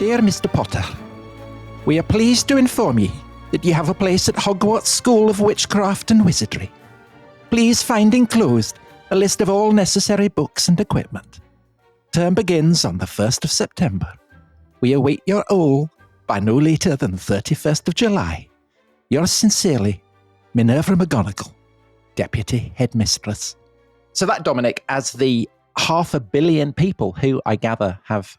Dear Mr. Potter, we are pleased to inform ye that ye have a place at Hogwarts School of Witchcraft and Wizardry. Please find enclosed a list of all necessary books and equipment. Term begins on the 1st of September. We await your all by no later than the 31st of July. Yours sincerely, Minerva McGonagall, Deputy Headmistress. So that, Dominic, as the 500 million people who I gather have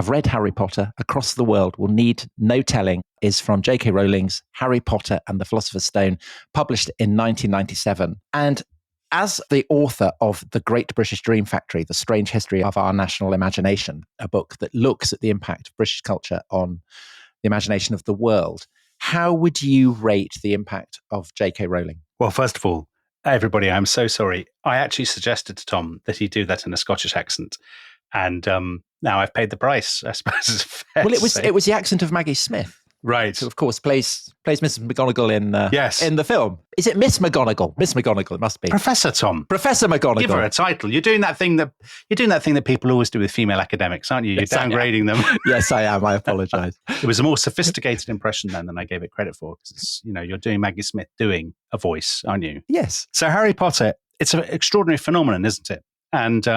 read Harry Potter across the world will need no telling, is from J.K. Rowling's Harry Potter and the Philosopher's Stone, published in 1997. And as the author of The Great British Dream Factory, The Strange History of Our National Imagination, a book that looks at the impact of British culture on the imagination of the world, how would you rate the impact of J.K. Rowling? Well, first of all, everybody, I'm so sorry. I actually suggested to Tom that he do that in a Scottish accent. And now I've paid the price, I suppose. It's fair Well, to say. it was the accent of Maggie Smith. Right. Who, of course, plays Mrs. McGonagall in the film. Is it Miss McGonagall? Miss McGonagall, it must be. Professor Tom. Professor McGonagall. Give her a title. You're doing that thing that people always do with female academics, aren't you? You're downgrading them. Yes, I am. I apologise. It was a more sophisticated impression then than I gave it credit for, because you're doing Maggie Smith doing a voice, aren't you? Yes. So Harry Potter, it's an extraordinary phenomenon, isn't it? And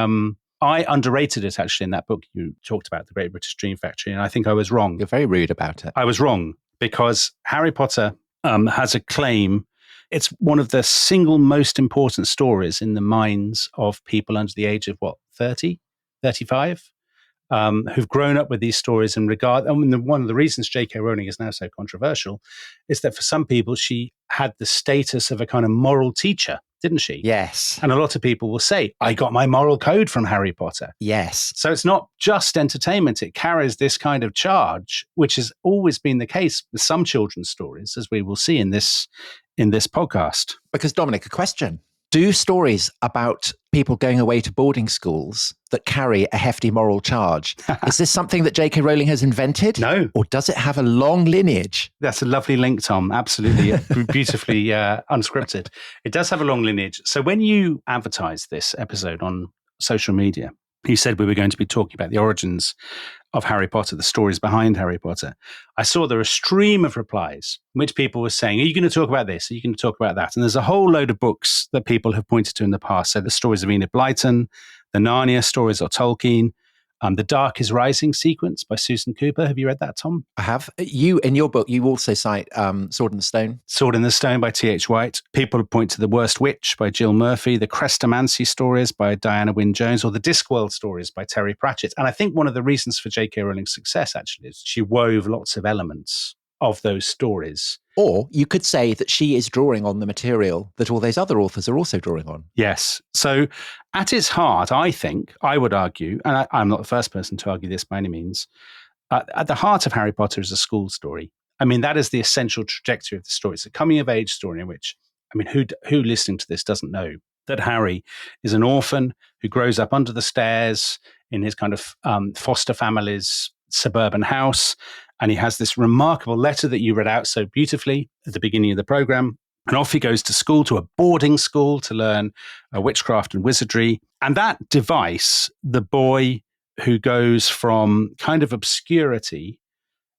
I underrated it, actually, in that book you talked about, The Great British Dream Factory, and I think I was wrong. You're very rude about it. I was wrong, because Harry Potter has a claim. It's one of the single most important stories in the minds of people under the age of, 30, 35, who've grown up with these stories and regard. I mean, one of the reasons J.K. Rowling is now so controversial is that for some people, she had the status of a kind of moral teacher, didn't she? Yes. And a lot of people will say, I got my moral code from Harry Potter. Yes. So it's not just entertainment. It carries this kind of charge, which has always been the case with some children's stories, as we will see in this podcast. Because, Dominic, a question. Do stories about people going away to boarding schools that carry a hefty moral charge, is this something that J.K. Rowling has invented? No. Or does it have a long lineage? That's a lovely link, Tom. Absolutely. Beautifully unscripted. It does have a long lineage. So when you advertised this episode on social media, you said we were going to be talking about the origins of Harry Potter, the stories behind Harry Potter. I saw there a stream of replies in which people were saying, are you going to talk about this? Are you going to talk about that? And there's a whole load of books that people have pointed to in the past. So the stories of Enid Blyton, the Narnia stories of Tolkien, The Dark is Rising sequence by Susan Cooper. Have you read that, Tom? I have. You, in your book, you also cite Sword in the Stone. Sword in the Stone by T.H. White. People point to The Worst Witch by Jill Murphy, the Crestomancy stories by Diana Wynne Jones, or the Discworld stories by Terry Pratchett. And I think one of the reasons for J.K. Rowling's success, actually, is she wove lots of elements of those stories. Or you could say that she is drawing on the material that all those other authors are also drawing on. Yes. So at its heart, I would argue, and I'm not the first person to argue this by any means, at the heart of Harry Potter is a school story. I mean, that is the essential trajectory of the story. It's a coming-of-age story in which, I mean, who listening to this doesn't know that Harry is an orphan who grows up under the stairs in his kind of foster family's suburban house. And he has this remarkable letter that you read out so beautifully at the beginning of the program. And off he goes to school, to a boarding school, to learn witchcraft and wizardry. And that device, the boy who goes from kind of obscurity,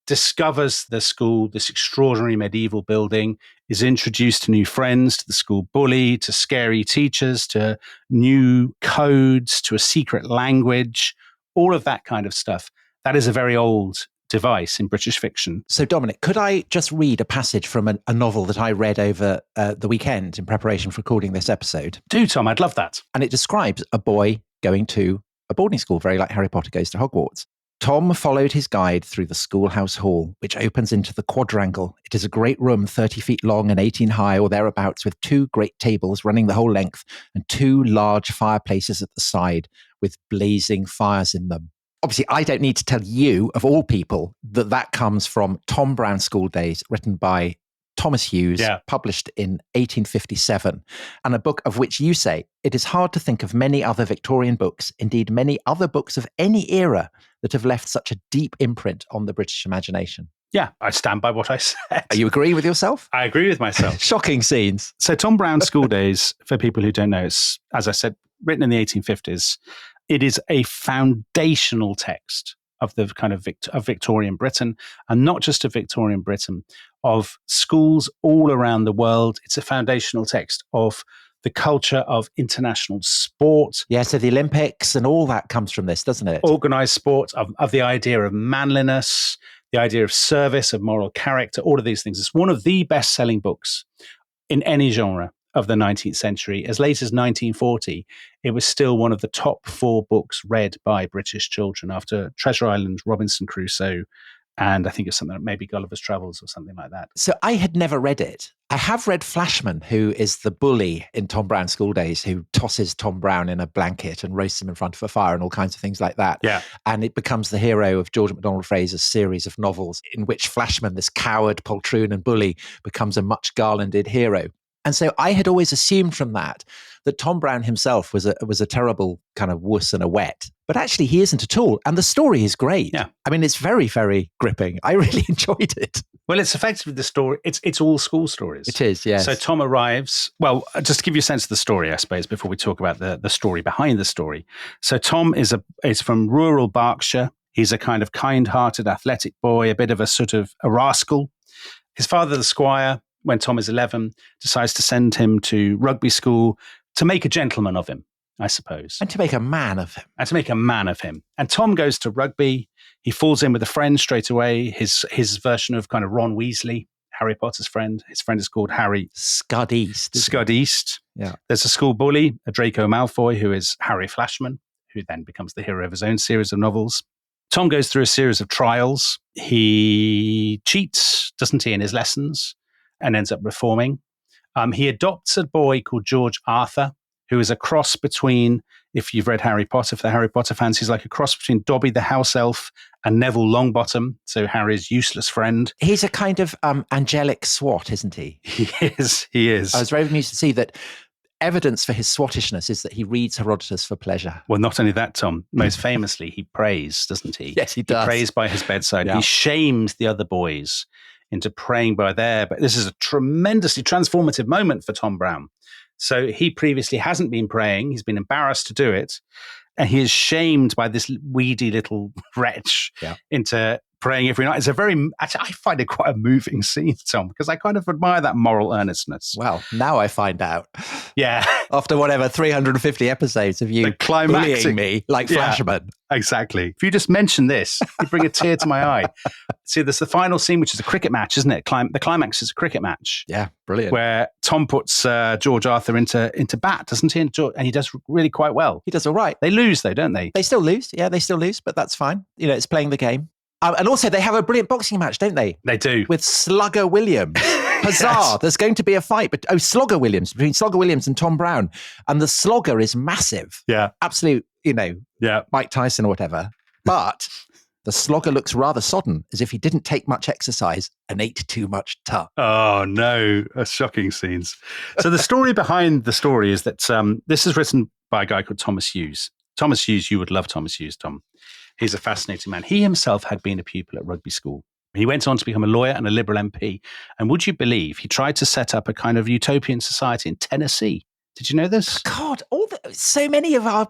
discovers the school, this extraordinary medieval building, is introduced to new friends, to the school bully, to scary teachers, to new codes, to a secret language, all of that kind of stuff. That is a very old device in British fiction. So, Dominic, could I just read a passage from a novel that I read over the weekend in preparation for recording this episode? Do, Tom, I'd love that. And it describes a boy going to a boarding school, very like Harry Potter goes to Hogwarts. Tom followed his guide through the schoolhouse hall, which opens into the quadrangle. It is a great room, 30 feet long and 18 high or thereabouts, with 2 great tables running the whole length and 2 large fireplaces at the side with blazing fires in them. Obviously, I don't need to tell you, of all people, that comes from Tom Brown's School Days, written by Thomas Hughes, published in 1857, and a book of which you say, it is hard to think of many other Victorian books, indeed many other books of any era, that have left such a deep imprint on the British imagination. Yeah, I stand by what I said. Are you agreeing with yourself? I agree with myself. Shocking scenes. So Tom Brown's School Days, for people who don't know, it's, as I said, written in the 1850s. It is a foundational text of the kind of of Victorian Britain, and not just of Victorian Britain, of schools all around the world. It's a foundational text of the culture of international sport. Yeah, so the Olympics and all that comes from this, doesn't it? Organized sport, of the idea of manliness, the idea of service, of moral character, all of these things. It's one of the best-selling books in any genre of the 19th century. As late as 1940, it was still one of the top 4 books read by British children after Treasure Island, Robinson Crusoe, and I think it's something like maybe Gulliver's Travels or something like that. So I had never read it. I have read Flashman, who is the bully in Tom Brown's School Days, who tosses Tom Brown in a blanket and roasts him in front of a fire and all kinds of things like that. Yeah. And it becomes the hero of George MacDonald Fraser's series of novels in which Flashman, this coward, poltroon and bully, becomes a much garlanded hero. And so I had always assumed from that Tom Brown himself was a terrible kind of wuss and a wet. But actually he isn't at all. And the story is great. Yeah. I mean, it's very, very gripping. I really enjoyed it. Well, it's effectively the story. It's all school stories. It is, yes. So Tom arrives. Well, just to give you a sense of the story, I suppose, before we talk about the story behind the story. So Tom is from rural Berkshire. He's a kind of kind-hearted, athletic boy, a bit of a sort of a rascal. His father, the squire, when Tom is 11, decides to send him to rugby school to make a gentleman of him, I suppose. And to make a man of him. And Tom goes to rugby. He falls in with a friend straight away. His version of kind of Ron Weasley, Harry Potter's friend. His friend is called Harry Scud East. Yeah. There's a school bully, a Draco Malfoy, who is Harry Flashman, who then becomes the hero of his own series of novels. Tom goes through a series of trials. He cheats, doesn't he, in his lessons, and ends up reforming. He adopts a boy called George Arthur, who is a cross between, if you've read Harry Potter, for the Harry Potter fans, he's like a cross between Dobby the house elf and Neville Longbottom, so Harry's useless friend. He's a kind of angelic swot, isn't he? He is. I was very amused to see that evidence for his swottishness is that he reads Herodotus for pleasure. Well, not only that, Tom, most famously, he prays, doesn't he? Yes, he does. He prays by his bedside. Yeah. He shames the other boys into praying by there. But this is a tremendously transformative moment for Tom Brown. So he previously hasn't been praying. He's been embarrassed to do it. And he is shamed by this weedy little wretch into praying every night. Actually, I find it quite a moving scene, Tom, because I kind of admire that moral earnestness. Well, now I find out. Yeah. After whatever, 350 episodes of you bullying me like Flashman. Exactly. If you just mention this, you bring a tear to my eye. See, there's the final scene, which is a cricket match, isn't it? The climax is a cricket match. Yeah, brilliant. Where Tom puts George Arthur into bat, doesn't he? And he does really quite well. He does all right. They lose, though, don't they? They still lose. Yeah, they still lose, but that's fine. You know, it's playing the game. And also, they have a brilliant boxing match, don't they? They do. With Slugger Williams. Huzzah! Yes. There's going to be a fight between Slogger Williams and Tom Brown. And the Slogger is massive. Yeah. Absolute, Mike Tyson or whatever. But the Slogger looks rather sodden, as if he didn't take much exercise and ate too much tut. Oh, no. Shocking scenes. So the story behind the story is that this is written by a guy called Thomas Hughes. Thomas Hughes, you would love Thomas Hughes, Tom. He's a fascinating man. He himself had been a pupil at rugby school. He went on to become a lawyer and a Liberal MP. And would you believe he tried to set up a kind of utopian society in Tennessee? Did you know this? God, so many of our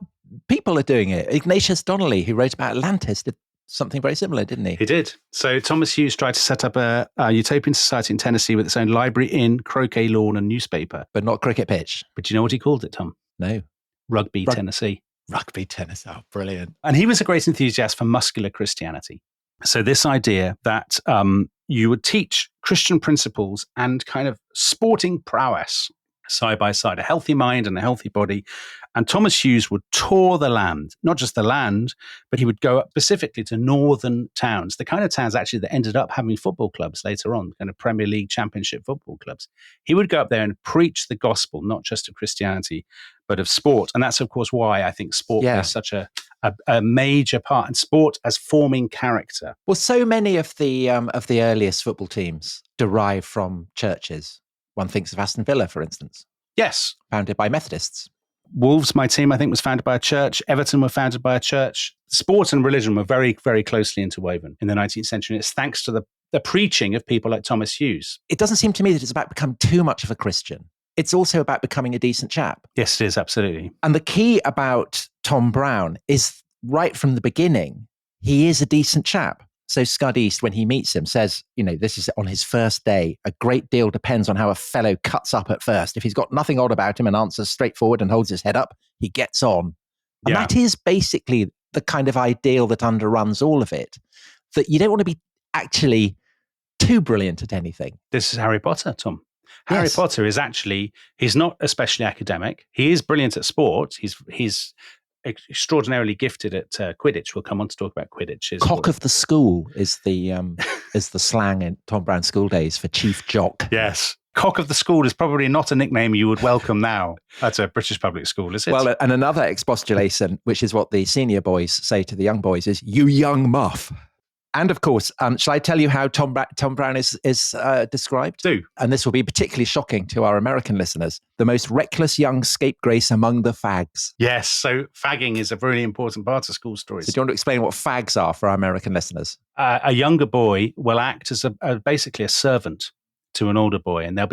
people are doing it. Ignatius Donnelly, who wrote about Atlantis, did something very similar, didn't he? He did. So Thomas Hughes tried to set up a utopian society in Tennessee with its own library, inn, croquet lawn and newspaper. But not cricket pitch. But do you know what he called it, Tom? No. Rugby Tennessee. Rugby tennis. Oh, brilliant. And he was a great enthusiast for muscular Christianity. So this idea that you would teach Christian principles and kind of sporting prowess side by side, a healthy mind and a healthy body. And Thomas Hughes would tour the land, not just the land, but he would go up specifically to northern towns, the kind of towns actually that ended up having football clubs later on, kind of Premier League Championship football clubs. He would go up there and preach the gospel, not just of Christianity, but of sport. And that's, of course, why I think sport is such a major part, and sport as forming character. Well, so many of the earliest football teams derive from churches. One thinks of Aston Villa, for instance. Yes. Founded by Methodists. Wolves, my team, I think, was founded by a church. Everton were founded by a church. Sport and religion were very, very closely interwoven in the 19th century. And it's thanks to the preaching of people like Thomas Hughes. It doesn't seem to me that it's about becoming too much of a Christian. It's also about becoming a decent chap. Yes, it is, absolutely. And the key about Tom Brown is right from the beginning, he is a decent chap. So Scud East, when he meets him, says, this is on his first day. A great deal depends on how a fellow cuts up at first. If he's got nothing odd about him and answers straightforward and holds his head up, he gets on. And that is basically the kind of ideal that underruns all of it, that you don't want to be actually too brilliant at anything. This is Harry Potter, Tom. Harry Potter is actually, he's not especially academic. He is brilliant at sport. He's extraordinarily gifted at Quidditch. We'll come on to talk about Quidditch. Cock of the school is the slang in Tom Brown's School Days for chief jock. Yes. Cock of the school is probably not a nickname you would welcome now at a British public school, is it? Well, and another expostulation, which is what the senior boys say to the young boys, is, "You young muff." And of course, shall I tell you how Tom Brown is described? Do. And this will be particularly shocking to our American listeners. The most reckless young scapegrace among the fags. Yes, so fagging is a really important part of school stories. So do you want to explain what fags are for our American listeners? A younger boy will act as basically a servant to an older boy, and they'll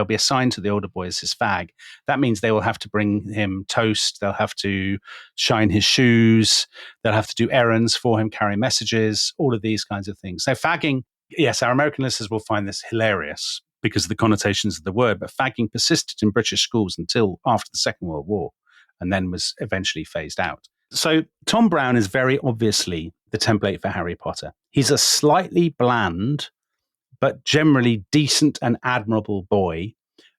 be assigned to the older boy as his fag. That means they will have to bring him toast, they'll have to shine his shoes, they'll have to do errands for him, carry messages, all of these kinds of things. So fagging, yes, our American listeners will find this hilarious because of the connotations of the word, but fagging persisted in British schools until after the Second World War, and then was eventually phased out. So Tom Brown is very obviously the template for Harry Potter. He's a slightly bland but generally decent and admirable boy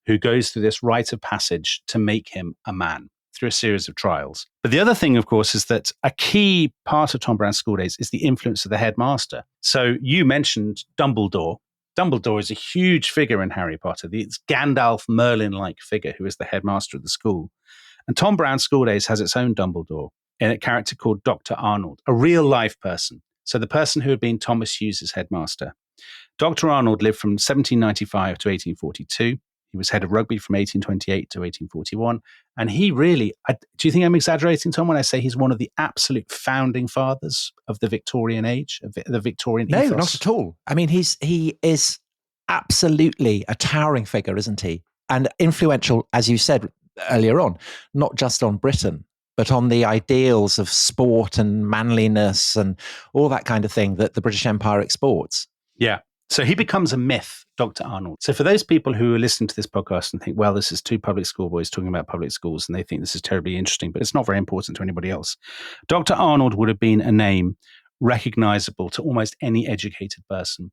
who goes through this rite of passage to make him a man through a series of trials. But the other thing, of course, is that a key part of Tom Brown's School Days is the influence of the headmaster. So you mentioned Dumbledore. Dumbledore is a huge figure in Harry Potter. It's Gandalf Merlin-like figure who is the headmaster of the school. And Tom Brown's School Days has its own Dumbledore in a character called Dr. Arnold, a real-life person. So the person who had been Thomas Hughes' headmaster. Dr. Arnold lived from 1795 to 1842. He was head of rugby from 1828 to 1841. And he really, do you think I'm exaggerating, Tom, when I say he's one of the absolute founding fathers of the Victorian age, of the Victorian ethos? No, not at all. I mean, he is absolutely a towering figure, isn't he? And influential, as you said earlier on, not just on Britain, but on the ideals of sport and manliness and all that kind of thing that the British Empire exports. Yeah. So he becomes a myth, Dr. Arnold. So for those people who are listening to this podcast and think, well, this is two public school boys talking about public schools, and they think this is terribly interesting, but it's not very important to anybody else. Dr. Arnold would have been a name recognizable to almost any educated person.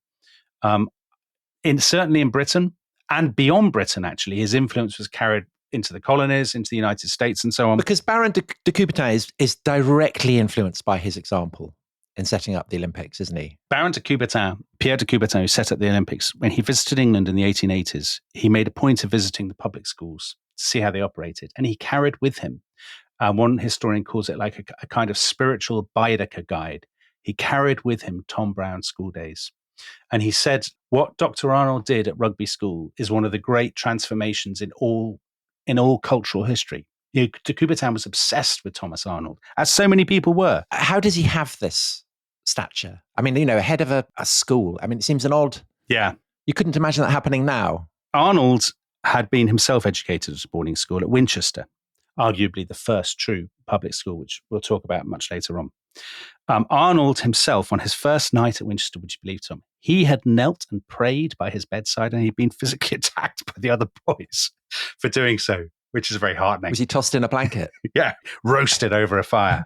Certainly in Britain and beyond Britain, actually, his influence was carried into the colonies, into the United States, and so on. Because Baron de Coubertin is directly influenced by his example in setting up the Olympics, isn't he? Baron de Coubertin, Pierre de Coubertin, who set up the Olympics, when he visited England in the 1880s, he made a point of visiting the public schools to see how they operated. And he carried with him, one historian calls it like a kind of spiritual Baedeker guide. He carried with him Tom Brown's School Days. And he said, what Dr. Arnold did at Rugby School is one of the great transformations in all cultural history. De Coubertin was obsessed with Thomas Arnold, as so many people were. How does he have this stature? I mean, head of a school. I mean, it seems an odd... Yeah. You couldn't imagine that happening now. Arnold had been himself educated at a boarding school at Winchester, arguably the first true public school, which we'll talk about much later on. Arnold himself, on his first night at Winchester, would you believe, Tom, he had knelt and prayed by his bedside, and he'd been physically attacked by the other boys for doing so, which is very heartening. Was he tossed in a blanket? Yeah, roasted over a fire.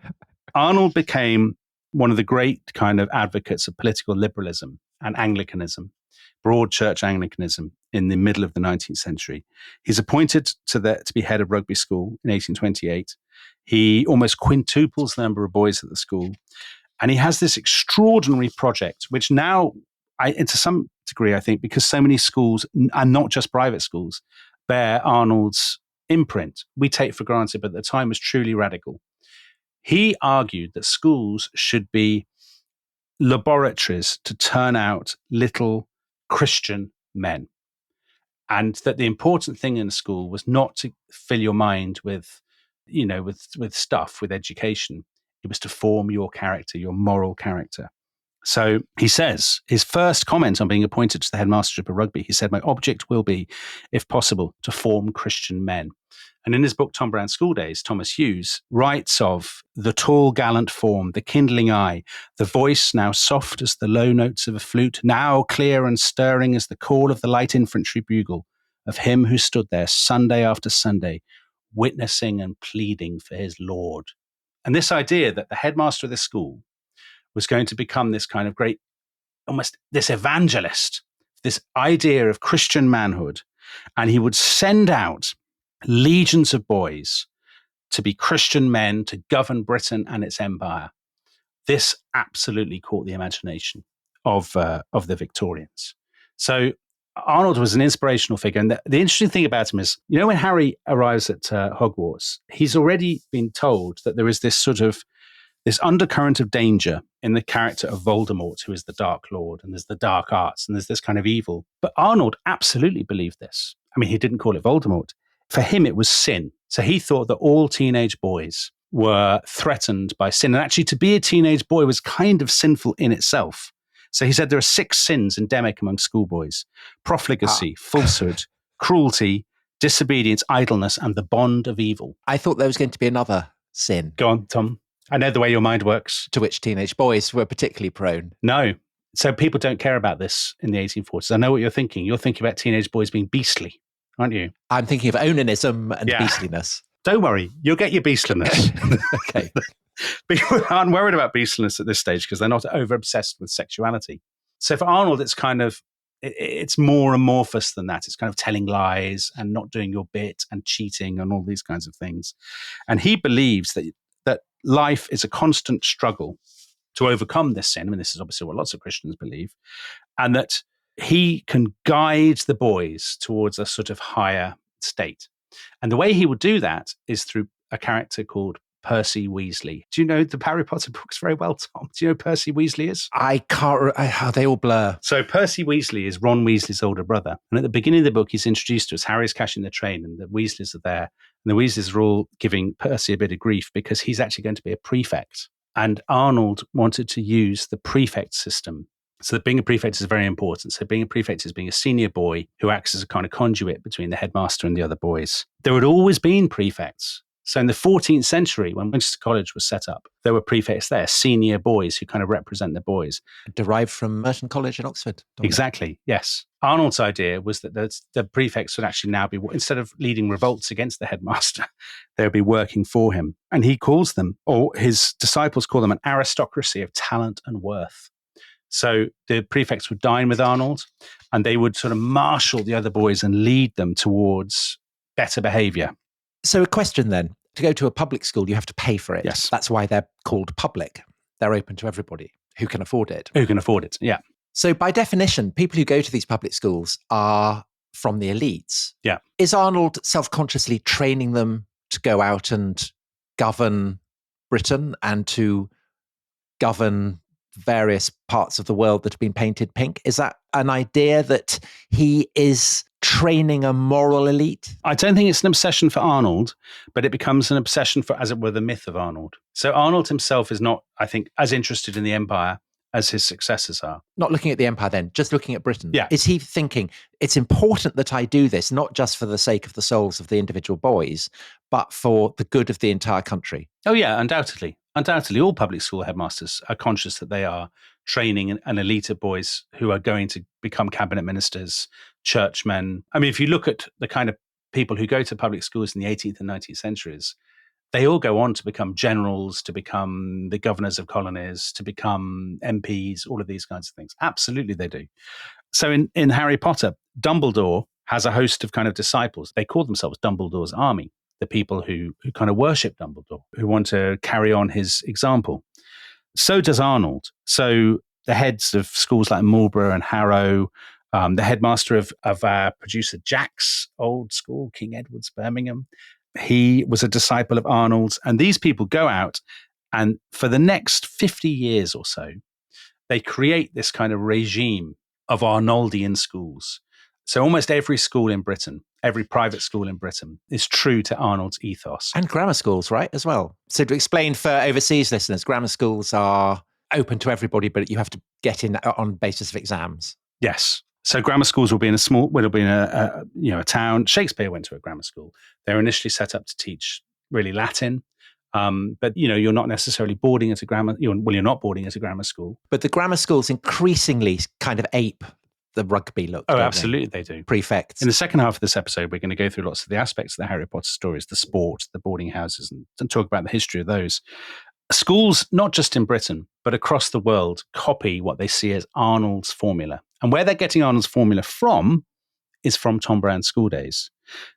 Arnold became one of the great kind of advocates of political liberalism and Anglicanism, broad church Anglicanism in the middle of the 19th century. He's appointed to be head of Rugby School in 1828. He almost quintuples the number of boys at the school. And he has this extraordinary project, which now, to some degree, I think, because so many schools, and not just private schools, bear Arnold's imprint, we take for granted, but at the time was truly radical. He argued that schools should be laboratories to turn out little Christian men. And that the important thing in a school was not to fill your mind with stuff, with education. It was to form your character, your moral character. So he says, his first comment on being appointed to the headmastership of rugby, he said, my object will be, if possible, to form Christian men. And in his book, Tom Brown's School Days, Thomas Hughes writes of the tall, gallant form, the kindling eye, the voice now soft as the low notes of a flute, now clear and stirring as the call of the light infantry bugle, of him who stood there Sunday after Sunday, witnessing and pleading for his Lord. And this idea that the headmaster of the school was going to become this kind of great, almost this evangelist, this idea of Christian manhood, and he would send out legions of boys to be Christian men to govern Britain and its empire. This absolutely caught the imagination of the Victorians. So Arnold was an inspirational figure. And the interesting thing about him is, when Harry arrives at Hogwarts, he's already been told that there is this sort of this undercurrent of danger in the character of Voldemort, who is the Dark Lord, and there's the dark arts, and there's this kind of evil. But Arnold absolutely believed this. I mean, he didn't call it Voldemort. For him, it was sin. So he thought that all teenage boys were threatened by sin. And actually, to be a teenage boy was kind of sinful in itself. So he said there are 6 sins endemic among schoolboys: profligacy, falsehood, cruelty, disobedience, idleness, and the bond of evil. I thought there was going to be another sin. Go on, Tom. I know the way your mind works. To which teenage boys were particularly prone. No. So people don't care about this in the 1840s. I know what you're thinking. You're thinking about teenage boys being beastly, aren't you? I'm thinking of onanism and beastliness. Don't worry. You'll get your beastliness. Okay. People aren't worried about beastliness at this stage because they're not over-obsessed with sexuality. So for Arnold, it's kind of, it's more amorphous than that. It's kind of telling lies and not doing your bit and cheating and all these kinds of things. And he believes that life is a constant struggle to overcome this sin. I mean, this is obviously what lots of Christians believe, and that he can guide the boys towards a sort of higher state. And the way he would do that is through a character called Percy Weasley. Do you know the Harry Potter books very well, Tom? Do you know who Percy Weasley is? I can't. They all blur. So Percy Weasley is Ron Weasley's older brother. And at the beginning of the book, he's introduced to us. Harry's catching the train and the Weasleys are there. And the Weasleys are all giving Percy a bit of grief because he's actually going to be a prefect. And Arnold wanted to use the prefect system. So that being a prefect is very important. So being a prefect is being a senior boy who acts as a kind of conduit between the headmaster and the other boys. There had always been prefects. So in the 14th century, when Winchester College was set up, there were prefects there, senior boys who kind of represent the boys. Derived from Merton College in Oxford. Exactly, yes. Arnold's idea was that the prefects would actually now be, instead of leading revolts against the headmaster, they would be working for him. And he calls them, or his disciples call them, an aristocracy of talent and worth. So the prefects would dine with Arnold and they would sort of marshal the other boys and lead them towards better behavior. So a question then, to go to a public school, you have to pay for it. Yes. That's why they're called public. They're open to everybody who can afford it. Who can afford it, yeah. So by definition, people who go to these public schools are from the elites. Yeah. Is Arnold self-consciously training them to go out and govern Britain and to govern various parts of the world that have been painted pink? Is that an idea that he is training a moral elite? I don't think it's an obsession for Arnold, but it becomes an obsession for, as it were, the myth of Arnold. So Arnold himself is not, I think, as interested in the empire as his successors are. Not looking at the empire then, just looking at Britain. Yeah. Is he thinking, it's important that I do this, not just for the sake of the souls of the individual boys, but for the good of the entire country? Oh yeah, undoubtedly. Undoubtedly, all public school headmasters are conscious that they are training an elite of boys who are going to become cabinet ministers, churchmen. I mean, if you look at the kind of people who go to public schools in the 18th and 19th centuries, they all go on to become generals, to become the governors of colonies, to become MPs, all of these kinds of things. Absolutely, they do. So in Harry Potter, Dumbledore has a host of kind of disciples. They call themselves Dumbledore's army, the people who kind of worship Dumbledore, who want to carry on his example. So does Arnold. So the heads of schools like Marlborough and Harrow, the headmaster of our producer Jack's old school, King Edward's, Birmingham, he was a disciple of Arnold's. And these people go out and for the next 50 years or so, they create this kind of regime of Arnoldian schools. So almost every school in Britain, every private school in Britain is true to Arnold's ethos. And grammar schools, right, as well. So to explain for overseas listeners, grammar schools are open to everybody, but you have to get in on basis of exams. Yes. So grammar schools will be in a town. Shakespeare went to a grammar school. They were initially set up to teach really Latin. But you're not necessarily boarding at a grammar. You're not boarding at a grammar school. But the grammar schools increasingly kind of ape the rugby look. Oh, absolutely, they do. Prefects. In the second half of this episode, we're going to go through lots of the aspects of the Harry Potter stories, the sport, the boarding houses, and talk about the history of those. Schools, not just in Britain, but across the world, copy what they see as Arnold's formula. And where they're getting Arnold's formula from is from Tom Brown's School Days.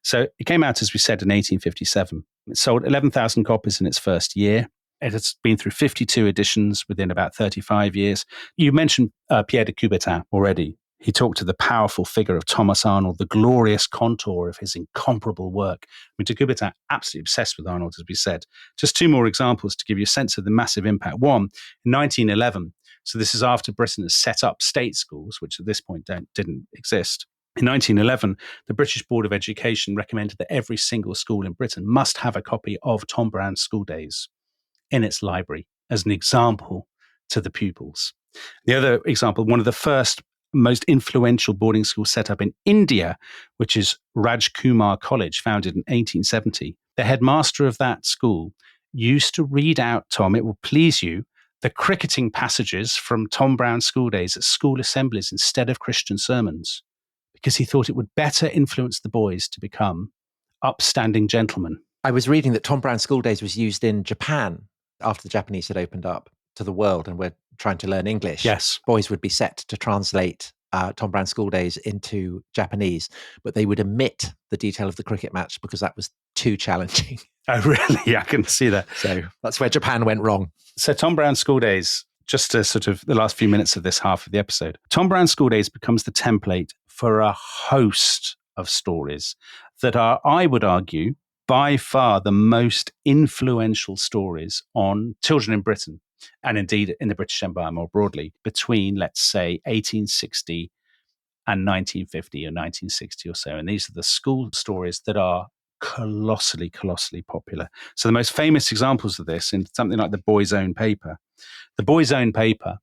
So it came out, as we said, in 1857. It sold 11,000 copies in its first year. It has been through 52 editions within about 35 years. You mentioned Pierre de Coubertin already. He talked to the powerful figure of Thomas Arnold, the glorious contour of his incomparable work. I mean, de Coubertin, absolutely obsessed with Arnold, as we said. Just two more examples to give you a sense of the massive impact. One, in 1911, so this is after Britain has set up state schools, which at this point didn't exist. In 1911, the British Board of Education recommended that every single school in Britain must have a copy of Tom Brown's School Days in its library as an example to the pupils. The other example, one of the first most influential boarding schools set up in India, which is Rajkumar College, founded in 1870. The headmaster of that school used to read out, Tom, it will please you, the cricketing passages from Tom Brown's School Days at school assemblies instead of Christian sermons, because he thought it would better influence the boys to become upstanding gentlemen. I was reading that Tom Brown's School Days was used in Japan after the Japanese had opened up to the world and were trying to learn English. Yes. Boys would be set to translate Tom Brown's School Days into Japanese, but they would omit the detail of the cricket match because that was too challenging. Oh, really? Yeah, I can see that. So that's where Japan went wrong. So Tom Brown's School Days, just to sort of the last few minutes of this half of the episode, Tom Brown's School Days becomes the template for a host of stories that are, I would argue, by far the most influential stories on children in Britain, and indeed in the British Empire more broadly, between, let's say, 1860 and 1950 or 1960 or so. And these are the school stories that are colossally popular. So the most famous examples of this in something like the Boy's Own Paper. The Boy's Own Paper,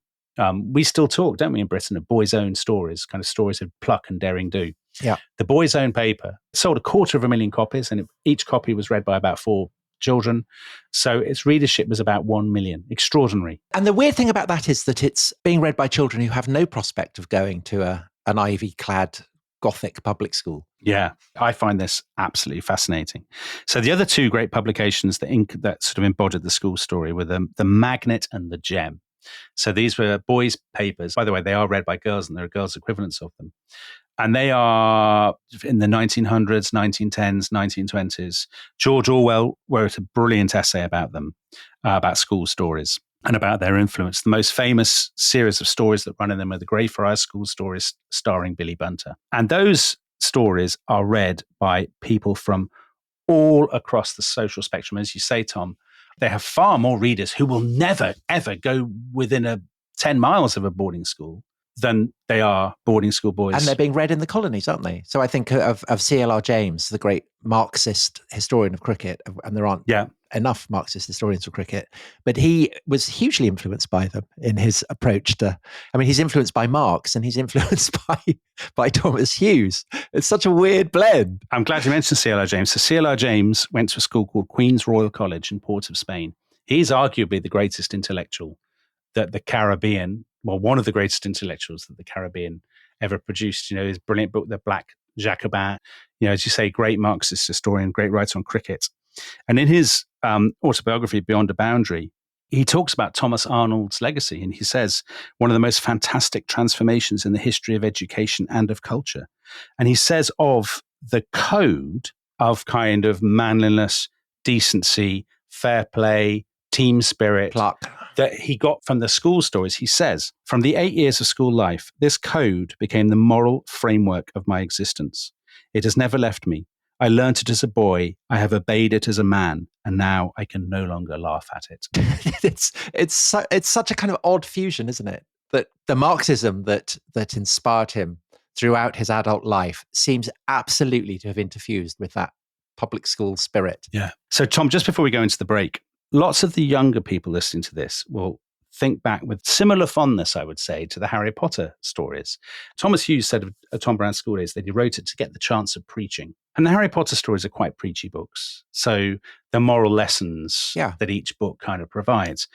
we still talk, don't we, in Britain, of boys' own stories, kind of stories of pluck and daring do. Yeah. The Boy's Own Paper sold 250,000 copies, and each copy was read by about 4 children. So its readership was about 1 million. Extraordinary. And the weird thing about that is that it's being read by children who have no prospect of going to an ivy-clad Gothic public school. Yeah, I find this absolutely fascinating. So the other two great publications that sort of embodied the school story were the Magnet and the Gem. So these were boys' papers. By the way, they are read by girls, and there are girls' equivalents of them. And they are in the 1900s, 1910s, 1920s. George Orwell wrote a brilliant essay about them, about school stories and about their influence. The most famous series of stories that run in them are the Greyfriars School stories starring Billy Bunter. And those stories are read by people from all across the social spectrum. As you say, Tom, they have far more readers who will never, ever go within 10 miles of a boarding school than they are boarding school boys. And they're being read in the colonies, aren't they? So I think of C.L.R. James, the great Marxist historian of cricket, and there aren't enough Marxist historians of cricket, but he was hugely influenced by them in his approach to, I mean, he's influenced by Marx and he's influenced by Thomas Hughes. It's such a weird blend. I'm glad you mentioned C.L.R. James. So C.L.R. James went to a school called Queen's Royal College in Port of Spain. He's arguably the greatest intellectual that the Caribbean, well, one of the greatest intellectuals that the Caribbean ever produced. His brilliant book, The Black Jacobin, as you say, great Marxist historian, great writer on cricket. And in his autobiography, Beyond a Boundary, he talks about Thomas Arnold's legacy. And he says, one of the most fantastic transformations in the history of education and of culture. And he says of the code of kind of manliness, decency, fair play, team spirit, pluck, that he got from the school stories. He says, from the 8 years of school life, this code became the moral framework of my existence. It has never left me. I learnt it as a boy. I have obeyed it as a man, and now I can no longer laugh at it. It's such a kind of odd fusion, isn't it? That the Marxism that inspired him throughout his adult life seems absolutely to have interfused with that public school spirit. Yeah. So, Tom, just before we go into the break, lots of the younger people listening to this will think back with similar fondness, I would say, to the Harry Potter stories. Thomas Hughes said of Tom Brown's School Days that he wrote it to get the chance of preaching. And the Harry Potter stories are quite preachy books. So the moral lessons that each book kind of provides.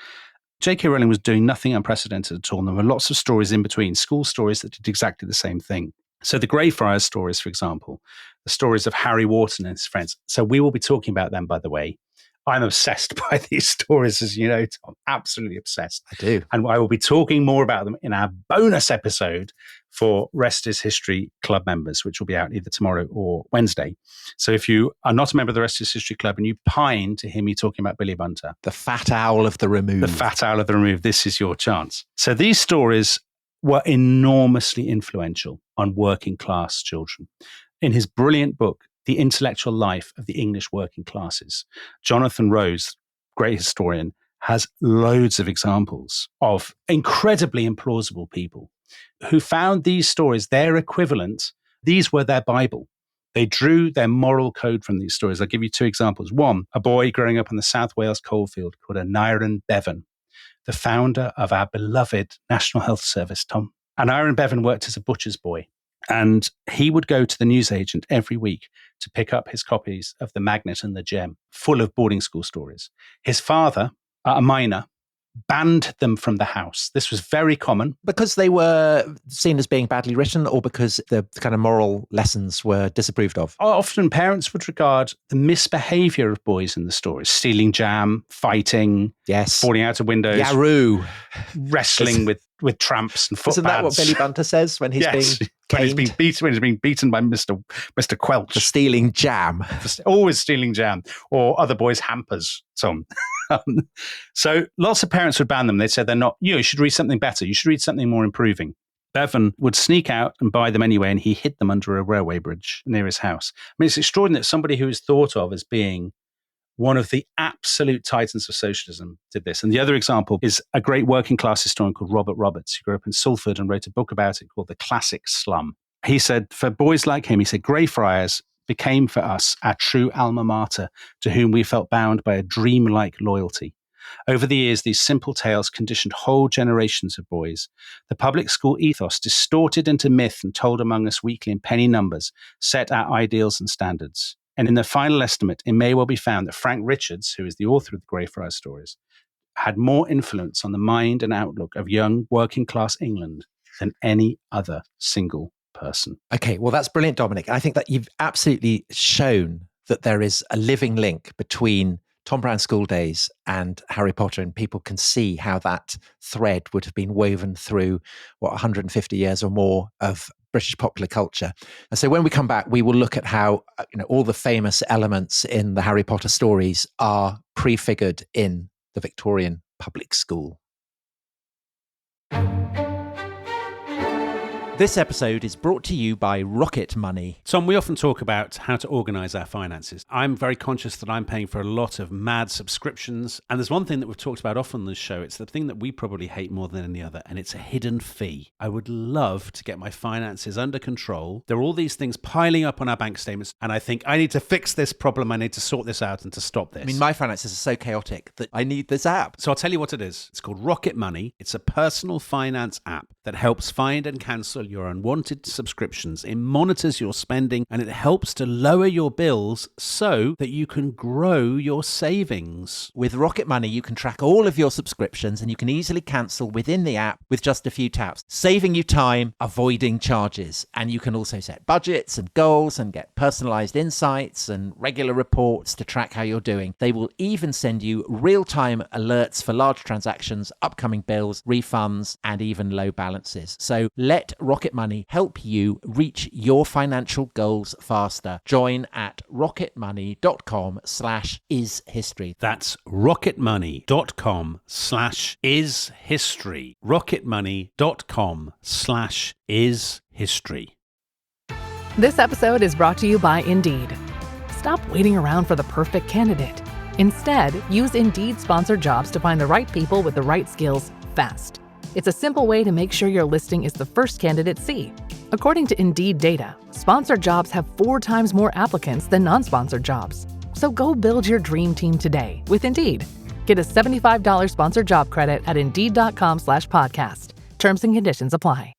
J.K. Rowling was doing nothing unprecedented at all. And there were lots of stories in between, school stories that did exactly the same thing. So the Greyfriars stories, for example, the stories of Harry Wharton and his friends. So we will be talking about them, by the way. I'm obsessed by these stories, as you know, Tom. Absolutely obsessed. I do. And I will be talking more about them in our bonus episode for Rest is History Club members, which will be out either tomorrow or Wednesday. So if you are not a member of the Rest is History Club and you pine to hear me talking about Billy Bunter, the fat owl of the remove. The fat owl of the remove, this is your chance. So these stories were enormously influential on working class children. In his brilliant book, The Intellectual Life of the English Working Classes, Jonathan Rose, great historian, has loads of examples of incredibly implausible people who found these stories, their equivalent, these were their Bible. They drew their moral code from these stories. I'll give you two examples. One, a boy growing up in the South Wales coalfield called Aneurin Bevan, the founder of our beloved National Health Service, Tom. Aneurin Bevan worked as a butcher's boy, and he would go to the newsagent every week to pick up his copies of The Magnet and the Gem, full of boarding school stories. His father, a miner, banned them from the house. This was very common. Because they were seen as being badly written, or because the kind of moral lessons were disapproved of? Often parents would regard the misbehavior of boys in the stories, stealing jam, fighting, falling out of windows, Yaroo, wrestling with tramps and footpads. Isn't that what Billy Bunter says when he's being caned? When he's being beaten by Mr. Quelch. For stealing jam. Always stealing jam, or other boys' hampers, Tom. So lots of parents would ban them. They said they're not, you should read something better. You should read something more improving. Bevan would sneak out and buy them anyway, and he hid them under a railway bridge near his house. I mean, it's extraordinary that somebody who is thought of as being one of the absolute titans of socialism did this. And the other example is a great working class historian called Robert Roberts, who grew up in Salford and wrote a book about it called The Classic Slum. He said, for boys like him, he said, Greyfriars became for us our true alma mater, to whom we felt bound by a dreamlike loyalty. Over the years, these simple tales conditioned whole generations of boys. The public school ethos, distorted into myth and told among us weekly in penny numbers, set our ideals and standards. And in the final estimate, it may well be found that Frank Richards, who is the author of the Greyfriars stories, had more influence on the mind and outlook of young working class England than any other single person. Okay, well, that's brilliant, Dominic. I think that you've absolutely shown that there is a living link between Tom Brown's School Days and Harry Potter, and people can see how that thread would have been woven through, 150 years or more of British popular culture. And so when we come back, we will look at how all the famous elements in the Harry Potter stories are prefigured in the Victorian public school. This episode is brought to you by Rocket Money. Tom, we often talk about how to organise our finances. I'm very conscious that I'm paying for a lot of mad subscriptions. And there's one thing that we've talked about often on this show. It's the thing that we probably hate more than any other, and it's a hidden fee. I would love to get my finances under control. There are all these things piling up on our bank statements, and I think I need to fix this problem. I need to sort this out and to stop this. I mean, my finances are so chaotic that I need this app. So I'll tell you what it is. It's called Rocket Money. It's a personal finance app that helps find and cancel your unwanted subscriptions. It monitors your spending, and it helps to lower your bills so that you can grow your savings. With Rocket Money, you can track all of your subscriptions, and you can easily cancel within the app with just a few taps, saving you time, avoiding charges. And you can also set budgets and goals and get personalized insights and regular reports to track how you're doing. They will even send you real-time alerts for large transactions, upcoming bills, refunds, and even low balances. So let Rocket Money help you reach your financial goals faster. Join at rocketmoney.com/ishistory. That's rocketmoney.com/ishistory. rocketmoney.com/ishistory. This episode is brought to you by Indeed. Stop waiting around for the perfect candidate. Instead, use Indeed sponsored jobs to find the right people with the right skills fast. It's a simple way to make sure your listing is the first candidates see. According to Indeed data, sponsored jobs have 4 times more applicants than non-sponsored jobs. So go build your dream team today with Indeed. Get a $75 sponsored job credit at Indeed.com/podcast. Terms and conditions apply.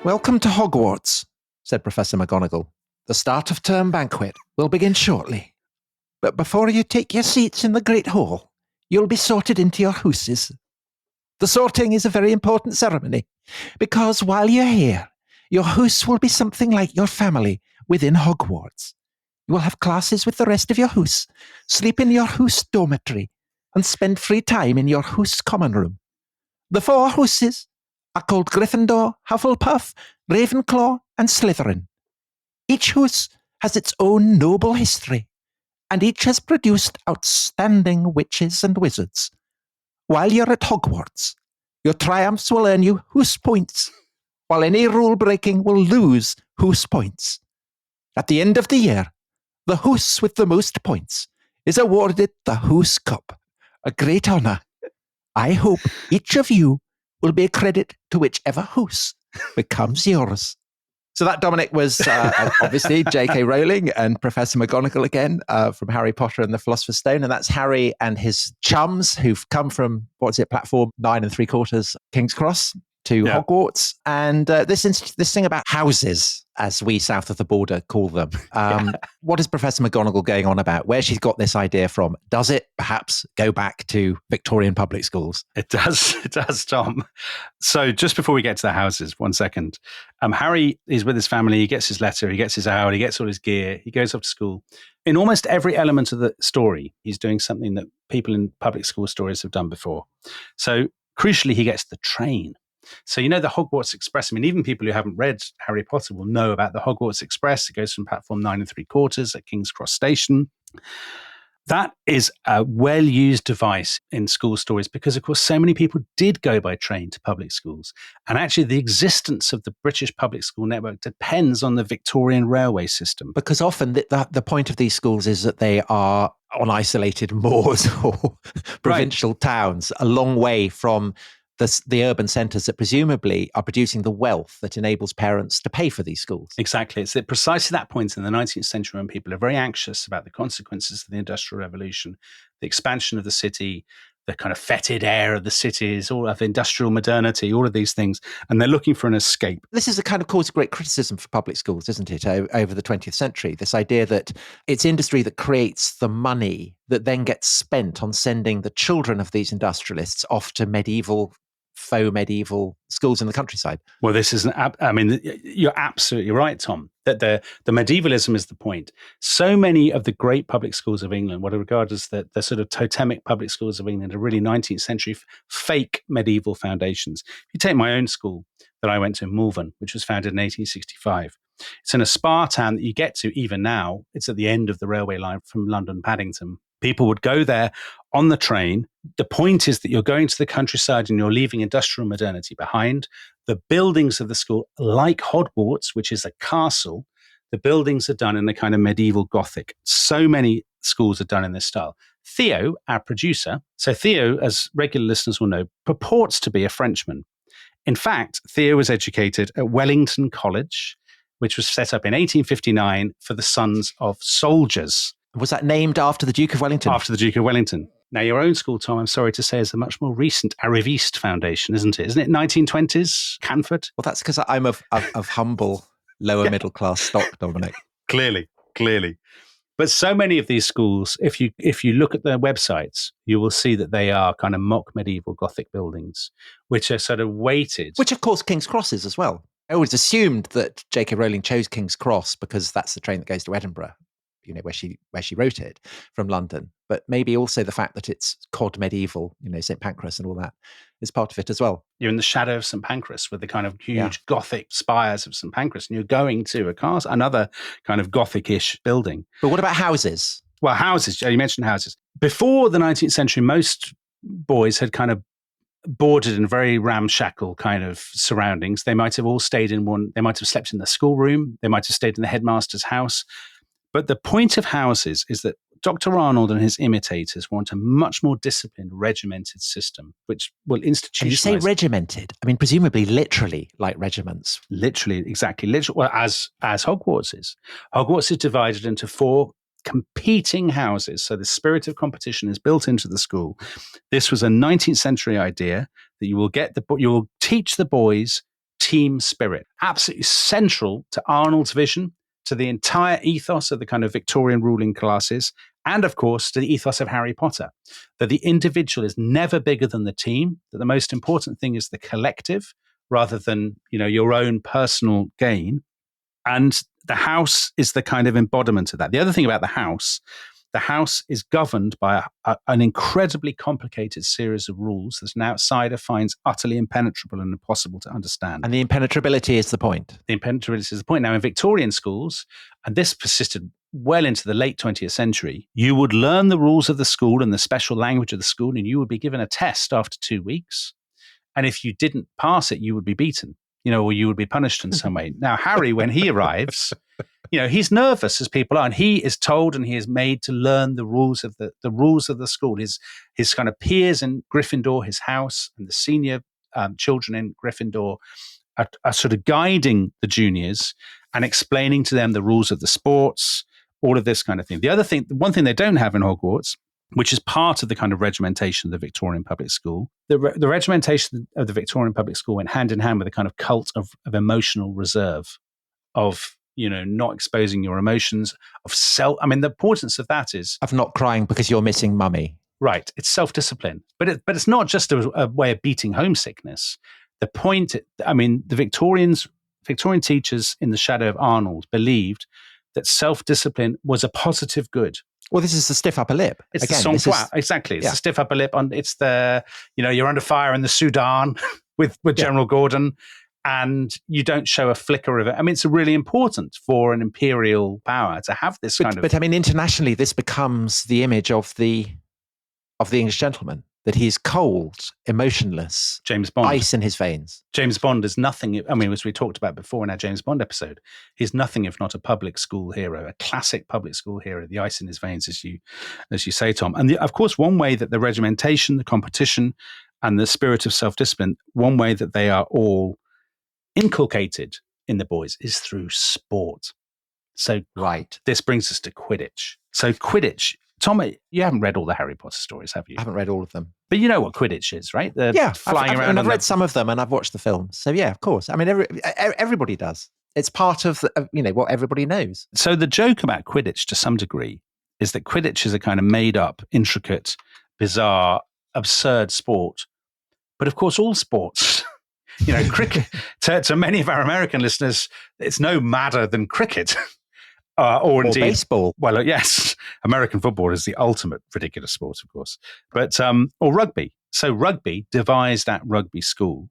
Welcome to Hogwarts, said Professor McGonagall. The start of term banquet will begin shortly. But before you take your seats in the Great Hall, you'll be sorted into your hooses. The sorting is a very important ceremony, because while you're here, your hoose will be something like your family within Hogwarts. You will have classes with the rest of your hoose, sleep in your hoose dormitory, and spend free time in your hoose common room. The 4 hooses are called Gryffindor, Hufflepuff, Ravenclaw, and Slytherin. Each hoose has its own noble history, and each has produced outstanding witches and wizards. While you're at Hogwarts, your triumphs will earn you hoose points, while any rule breaking will lose hoose points. At the end of the year, the hoose with the most points is awarded the Hoose Cup, a great honour. I hope each of you will be a credit to whichever hoose becomes yours. So that, Dominic, was obviously J.K. Rowling and Professor McGonagall again from Harry Potter and the Philosopher's Stone. And that's Harry and his chums who've come from, platform 9 3/4, King's Cross, to Hogwarts. And this thing about houses, as we south of the border call them. What is Professor McGonagall going on about? Where she's got this idea from? Does it perhaps go back to Victorian public schools? It does, Tom. So just before we get to the houses, 1 second. Harry is with his family. He gets his letter. He gets his owl. He gets all his gear. He goes off to school. In almost every element of the story, he's doing something that people in public school stories have done before. So crucially, he gets the train. So, the Hogwarts Express, even people who haven't read Harry Potter will know about the Hogwarts Express. It goes from platform 9 3/4 at King's Cross Station. That is a well-used device in school stories because, of course, so many people did go by train to public schools. And actually, the existence of the British public school network depends on the Victorian railway system. Because often the point of these schools is that they are on isolated moors or provincial towns, a long way from the urban centres that presumably are producing the wealth that enables parents to pay for these schools. Exactly. It's at precisely that point in the 19th century when people are very anxious about the consequences of the Industrial Revolution, the expansion of the city, the kind of fetid air of the cities, all of industrial modernity, all of these things, and they're looking for an escape. This is a kind of cause of great criticism for public schools, isn't it, over the 20th century? This idea that it's industry that creates the money that then gets spent on sending the children of these industrialists off to faux medieval schools in the countryside. Well, this is, you're absolutely right, Tom, that the medievalism is the point. So many of the great public schools of England, what are regarded as the sort of totemic public schools of England, are really 19th century fake medieval foundations. If you take my own school that I went to in Malvern, which was founded in 1865, it's in a spa town that you get to even now. It's at the end of the railway line from London, Paddington. People would go there on the train. The point is that you're going to the countryside and you're leaving industrial modernity behind. The buildings of the school, like Hogwarts, which is a castle, the buildings are done in a kind of medieval Gothic. So many schools are done in this style. Theo, our producer, so Theo, as regular listeners will know, purports to be a Frenchman. In fact, Theo was educated at Wellington College, which was set up in 1859 for the sons of soldiers. Was that named after the Duke of Wellington? After the Duke of Wellington. Now, your own school, Tom, I'm sorry to say, is a much more recent Arriviste Foundation, isn't it? Isn't it 1920s, Canford? Well, that's because I'm of humble, lower middle class stock, Dominic. Clearly. But so many of these schools, if you look at their websites, you will see that they are kind of mock medieval Gothic buildings, which are sort of weighted. Which, of course, King's Cross is as well. I always assumed that J.K. Rowling chose King's Cross because that's the train that goes to Edinburgh, where she wrote it from London. But maybe also the fact that it's cod medieval, St. Pancras and all that is part of it as well. You're in the shadow of St. Pancras with the kind of huge Gothic spires of St. Pancras, and you're going to another kind of Gothic-ish building. But what about houses? Well, houses, you mentioned houses. Before the 19th century, most boys had kind of boarded in very ramshackle kind of surroundings. They might have all stayed they might have slept in the schoolroom, they might have stayed in the headmaster's house. But the point of houses is that Dr. Arnold and his imitators want a much more disciplined, regimented system, which will institutionalize. And you say regimented. I mean, presumably literally like regiments. Literally, exactly. Literally, well, as Hogwarts is. Hogwarts is divided into 4 competing houses. So the spirit of competition is built into the school. This was a 19th century idea that you will teach the boys team spirit. Absolutely central to Arnold's vision, to the entire ethos of the kind of Victorian ruling classes, and of course to the ethos of Harry Potter, that the individual is never bigger than the team, that the most important thing is the collective rather than, your own personal gain. And the house is the kind of embodiment of that. The other thing about the house is governed by an incredibly complicated series of rules that an outsider finds utterly impenetrable and impossible to understand. And the impenetrability is the point. The impenetrability is the point. Now, in Victorian schools, and this persisted well into the late 20th century, you would learn the rules of the school and the special language of the school, and you would be given a test after 2 weeks. And if you didn't pass it, you would be beaten, or you would be punished in some way. Now, Harry, when he arrives, he's nervous as people are, and he is told and he is made to learn the rules of the rules of the school. His kind of peers in Gryffindor, his house, and the senior children in Gryffindor are sort of guiding the juniors and explaining to them the rules of the sports, all of this kind of thing. The one thing they don't have in Hogwarts, which is part of the kind of regimentation of the Victorian public school. The regimentation of the Victorian public school went hand in hand with a kind of cult of emotional reserve, of, not exposing your emotions, of the importance of that is... Of not crying because you're missing mummy. Right. It's self-discipline. But it's not just a way of beating homesickness. The point, the Victorian teachers in the shadow of Arnold believed that self-discipline was a positive good. Well, this is the stiff upper lip. It's the sang-froid, exactly. It's the stiff upper lip. It's the, you're under fire in the Sudan with General Gordon, and you don't show a flicker of it. It's really important for an imperial power to have this kind of... But internationally, this becomes the image of the English gentleman, that he's cold, emotionless, James Bond, ice in his veins. James Bond is nothing. As we talked about before in our James Bond episode, he's nothing if not a public school hero, a classic public school hero. The ice in his veins, as you say, Tom. And of course, one way that the regimentation, the competition, and the spirit of self-discipline, one way that they are all inculcated in the boys is through sport. So, this brings us to Quidditch. So, Quidditch. Tom, you haven't read all the Harry Potter stories, have you? I haven't read all of them. But you know what Quidditch is, right? Flying around. I've read some of them and I've watched the films. So yeah, of course. Everybody does. It's part of what everybody knows. So the joke about Quidditch to some degree is that Quidditch is a kind of made up, intricate, bizarre, absurd sport. But of course, all sports, cricket, to many of our American listeners, it's no madder than cricket. Or indeed baseball. Well, yes, American football is the ultimate ridiculous sport, of course. But or rugby. So rugby devised at rugby school.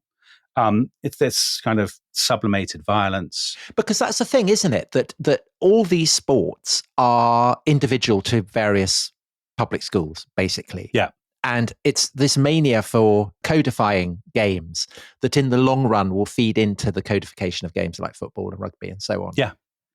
It's this kind of sublimated violence. Because that's the thing, isn't it? That all these sports are individual to various public schools, basically. Yeah. And it's this mania for codifying games that in the long run will feed into the codification of games like football and rugby and so on. Yeah.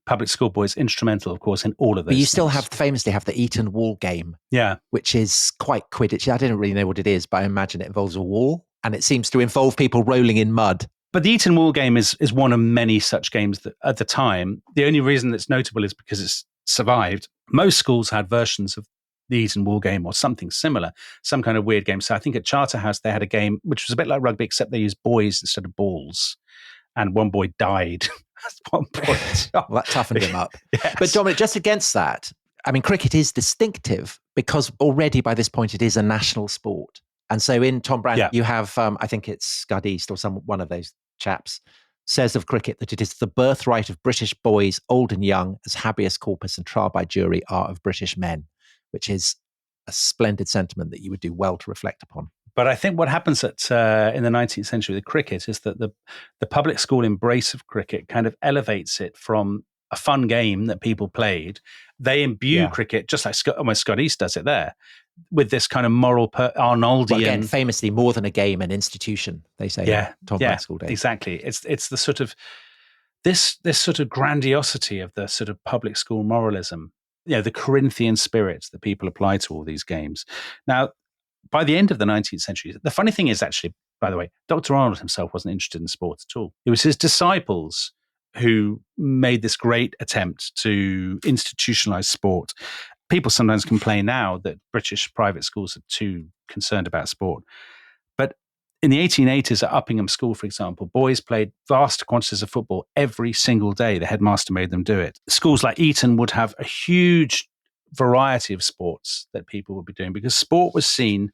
Public school boys instrumental, of course, in all of those. But you still famously have the Eton Wall game. Yeah. Which is quite Quidditch. I didn't really know what it is, but I imagine it involves a wall. And it seems to involve people rolling in mud. But the Eton Wall game is one of many such games that at the time, the only reason it's notable is because it's survived. Most schools had versions of the Eton Wall game or something similar, some kind of weird game. So I think at Charterhouse, they had a game which was a bit like rugby, except they used boys instead of balls. And one boy died at one point. Well, that toughened him up. Yes. But Dominic, just against that, cricket is distinctive because already by this point it is a national sport. And so in Tom Brand, you have, I think it's Scud East or one of those chaps, says of cricket that it is the birthright of British boys, old and young, as habeas corpus and trial by jury are of British men, which is a splendid sentiment that you would do well to reflect upon. But I think what happens in the 19th century with cricket is that the public school embrace of cricket kind of elevates it from a fun game that people played. They imbue cricket, just like Scott East does it there, with this kind of moral Arnoldian. Well, again, famously, more than a game, an institution, they say. Tom Brand School days. Exactly. It's the sort of this sort of grandiosity of the sort of public school moralism the Corinthian spirit that people apply to all these games. Now, by the end of the 19th century, the funny thing is actually, by the way, Dr. Arnold himself wasn't interested in sport at all. It was his disciples who made this great attempt to institutionalize sport. People sometimes complain now that British private schools are too concerned about sport. But in the 1880s at Uppingham School, for example, boys played vast quantities of football every single day. The headmaster made them do it. Schools like Eton would have a huge variety of sports that people would be doing because sport was seen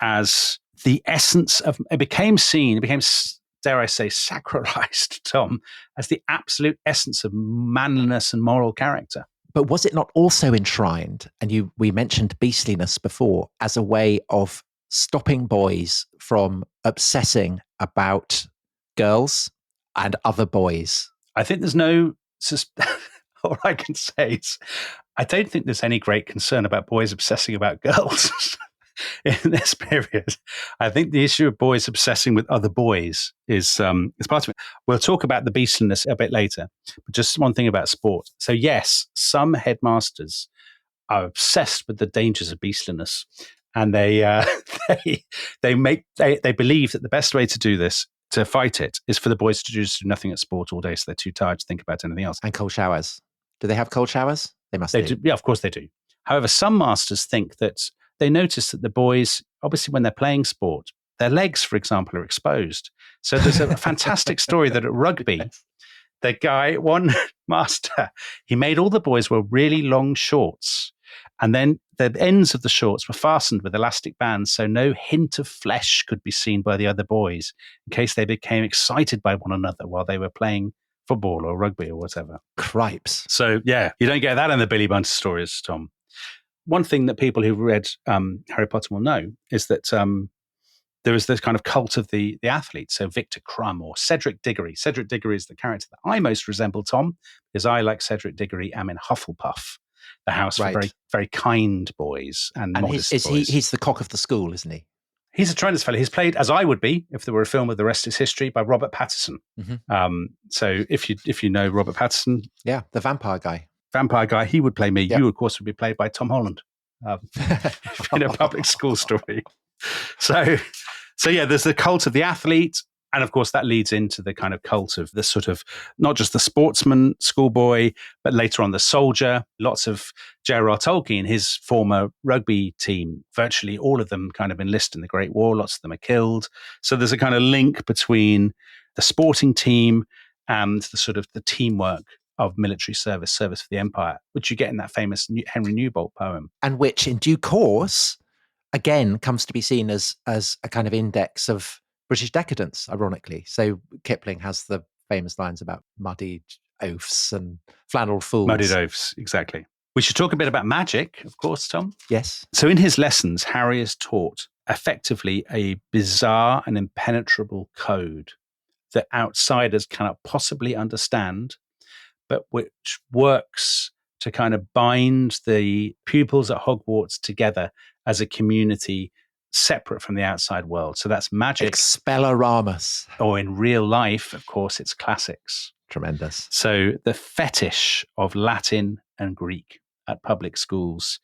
as the essence of, it became, dare I say, sacralized, Tom, as the absolute essence of manliness and moral character. But was it not also enshrined, and we mentioned beastliness before, as a way of stopping boys from obsessing about girls and other boys? I think there's no, all I can say is, I don't think there's any great concern about boys obsessing about girls in this period. I think the issue of boys obsessing with other boys is part of it. We'll talk about the beastliness a bit later, but just one thing about sport. So yes, some headmasters are obsessed with the dangers of beastliness, and they believe that the best way to do this, to fight it, is for the boys to just do nothing at sport all day, so they're too tired to think about anything else. And cold showers. Do they have cold showers? They must do. Yeah, of course they do. However, some masters think that they notice that the boys, obviously when they're playing sport, their legs, for example, are exposed. So there's a fantastic story that at rugby, the guy, one master, he made all the boys wear really long shorts. And then the ends of the shorts were fastened with elastic bands, so no hint of flesh could be seen by the other boys in case they became excited by one another while they were playing football or rugby or whatever. Cripes. So, yeah, you don't get that in the Billy Bunter stories, Tom. One thing that people who've read Harry Potter will know is that there is this kind of cult of the athlete. So Victor Crumb or Cedric Diggory. Cedric Diggory is the character that I most resemble, Tom, because I, like Cedric Diggory, am in Hufflepuff, the house for very, very kind boys and modest boys. He's the cock of the school, isn't he? He's a tremendous fellow. He's played, as I would be, if there were a film of The Rest is History, by Robert Pattinson. Mm-hmm. So if you know Robert Pattinson. Yeah, the vampire guy. He would play me. Yep. You, of course, would be played by Tom Holland in a public school story. So yeah, there's the cult of the athlete. And of course, that leads into the kind of cult of the sort of, not just the sportsman, schoolboy, but later on the soldier. Lots of J.R.R. Tolkien, his former rugby team, virtually all of them kind of enlist in the Great War. Lots of them are killed. So there's a kind of link between the sporting team and the sort of the teamwork of military service for the empire, which you get in that famous Henry Newbolt poem. And which in due course, again, comes to be seen as a kind of index of British decadence, ironically. So Kipling has the famous lines about muddied oafs and flannel fools. Muddied oafs, exactly. We should talk a bit about magic, of course, Tom. Yes. So in his lessons, Harry is taught effectively a bizarre and impenetrable code that outsiders cannot possibly understand, but which works to kind of bind the pupils at Hogwarts together as a community separate from the outside world. So that's magic. Expelloramus. Or in real life, of course, it's classics. Tremendous. So the fetish of Latin and Greek at public schools.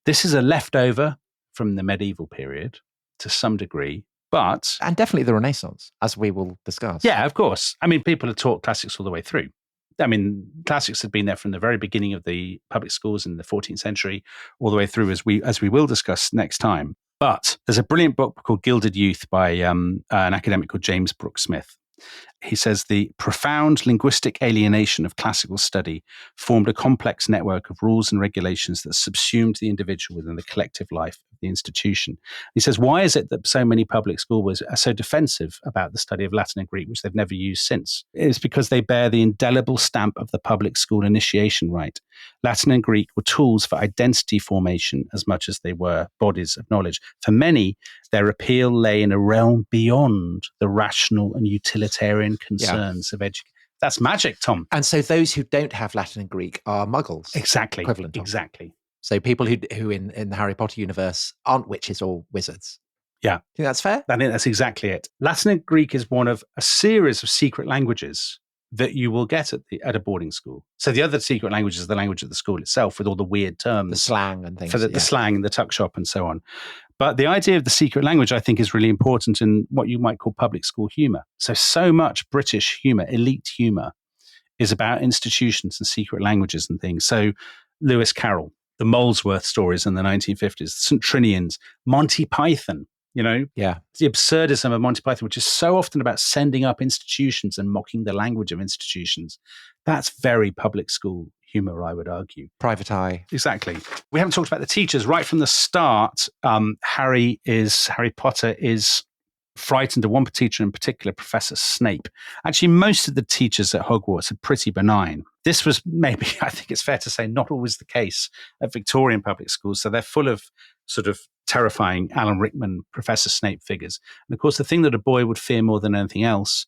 This is a leftover from the medieval period to some degree, but... And definitely the Renaissance, as we will discuss. Yeah, of course. I mean, people have taught classics all the way through. I mean, classics had been there from the very beginning of the public schools in the 14th century, all the way through, as we will discuss next time. But there's a brilliant book called Gilded Youth by an academic called James Brooks Smith. He says the profound linguistic alienation of classical study formed a complex network of rules and regulations that subsumed the individual within the collective life of the institution. He says, why is it that so many public schools are so defensive about the study of Latin and Greek, which they've never used since? It's because they bear the indelible stamp of the public school initiation rite. Latin and Greek were tools for identity formation as much as they were bodies of knowledge. For many, their appeal lay in a realm beyond the rational and utilitarian concerns of education. That's magic, Tom. And so those who don't have Latin and Greek are muggles. Exactly. Equivalent. Exactly. So people who in the Harry Potter universe aren't witches or wizards. Yeah. Think that's fair? I think that's exactly it. Latin and Greek is one of a series of secret languages that you will get at a boarding school. So the other secret language is the language of the school itself, with all the weird terms, the slang and things, for the slang, the tuck shop, and so on. But the idea of the secret language, I think, is really important in what you might call public school humor. So much British humor, elite humor, is about institutions and secret languages and things. So Lewis Carroll, the Molesworth stories in the 1950s, St. Trinians, Monty Python, the absurdism of Monty Python, which is so often about sending up institutions and mocking the language of institutions. That's very public school humor, I would argue. Private Eye. Exactly. We haven't talked about the teachers. Right from the start, Harry Potter is frightened of one teacher in particular, Professor Snape. Actually, most of the teachers at Hogwarts are pretty benign. This was maybe, I think it's fair to say, not always the case at Victorian public schools. So they're full of sort of terrifying Alan Rickman, Professor Snape figures. And of course, the thing that a boy would fear more than anything else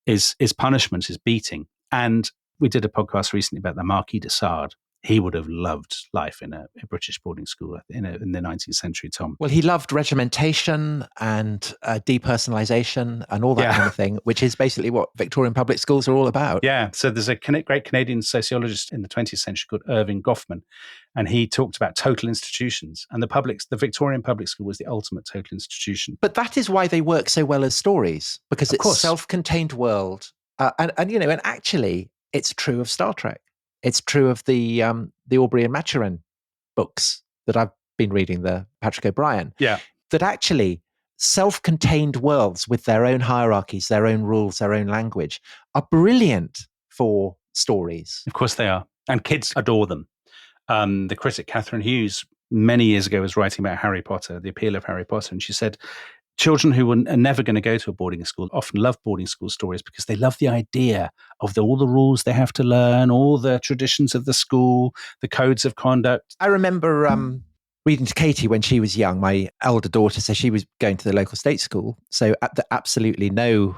is punishment, is beating. And we did a podcast recently about the Marquis de Sade. He would have loved life in a British boarding school in the 19th century, Tom. Well, he loved regimentation and depersonalization and all that kind of thing, which is basically what Victorian public schools are all about. Yeah. So there's a great Canadian sociologist in the 20th century called Irving Goffman, and he talked about total institutions. And the Victorian public school was the ultimate total institution. But that is why they work so well as stories, because it's a self-contained world. And actually, it's true of Star Trek. It's true of the Aubrey and Maturin books that I've been reading, the Patrick O'Brian. Yeah. That actually self-contained worlds with their own hierarchies, their own rules, their own language are brilliant for stories. Of course they are. And kids adore them. The critic Catherine Hughes many years ago was writing about Harry Potter, the appeal of Harry Potter. And she said, children who are never going to go to a boarding school often love boarding school stories because they love the idea of all the rules they have to learn, all the traditions of the school, the codes of conduct. I remember reading to Katie when she was young, my elder daughter, so she was going to the local state school. So absolutely no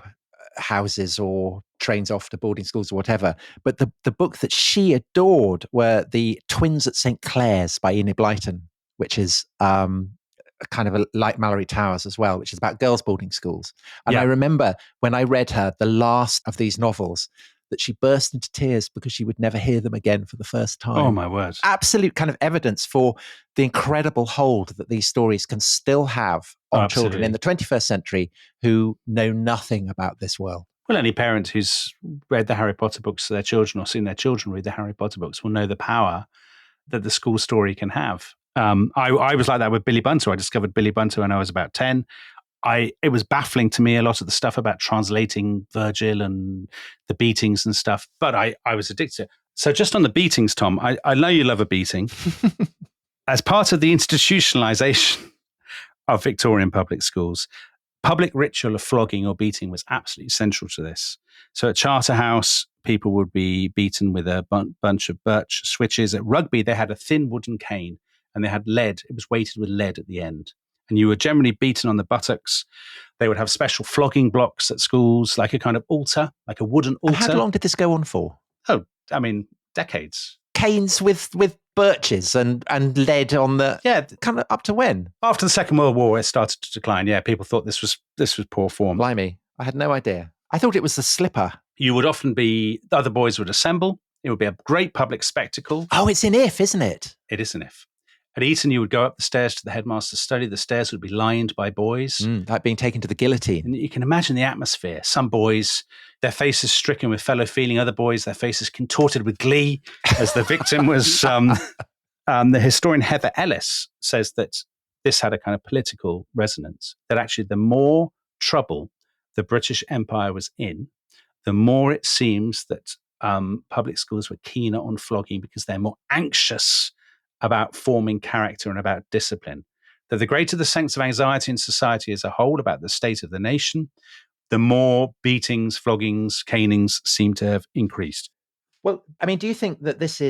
houses or trains off to boarding schools or whatever. But the book that she adored were The Twins at St. Clair's by Enid Blyton, which is kind of like Mallory Towers as well, which is about girls' boarding schools. And I remember when I read her the last of these novels that she burst into tears because she would never hear them again for the first time. Oh, my word. Absolute kind of evidence for the incredible hold that these stories can still have on children in the 21st century who know nothing about this world. Well, any parent who's read the Harry Potter books to their children or seen their children read the Harry Potter books will know the power that the school story can have. I was like that with Billy Bunter. I discovered Billy Bunter when I was about 10. It was baffling to me, a lot of the stuff about translating Virgil and the beatings and stuff, but I was addicted to it. So just on the beatings, Tom, I know you love a beating. As part of the institutionalization of Victorian public schools, public ritual of flogging or beating was absolutely central to this. So at Charterhouse, people would be beaten with a bunch of birch switches. At Rugby, they had a thin wooden cane and they had lead. It was weighted with lead at the end. And you were generally beaten on the buttocks. They would have special flogging blocks at schools, like a kind of altar, like a wooden altar. And how long did this go on for? Oh, I mean, decades. Canes with birches and lead on the... Yeah, kind of up to when? After the Second World War, it started to decline. Yeah, people thought this was poor form. Blimey, I had no idea. I thought it was the slipper. You would often the other boys would assemble. It would be a great public spectacle. Oh, it's in If, isn't it? It is in If. At Eton, you would go up the stairs to the headmaster's study. The stairs would be lined by boys. Like being taken to the guillotine. And you can imagine the atmosphere. Some boys, their faces stricken with fellow feeling. Other boys, their faces contorted with glee as the victim was... the historian Heather Ellis says that this had a kind of political resonance, that actually the more trouble the British Empire was in, the more it seems that public schools were keener on flogging because they're more anxious about forming character and about discipline. That the greater the sense of anxiety in society as a whole about the state of the nation, the more beatings, floggings, canings seem to have increased. Well, I mean, do you think that this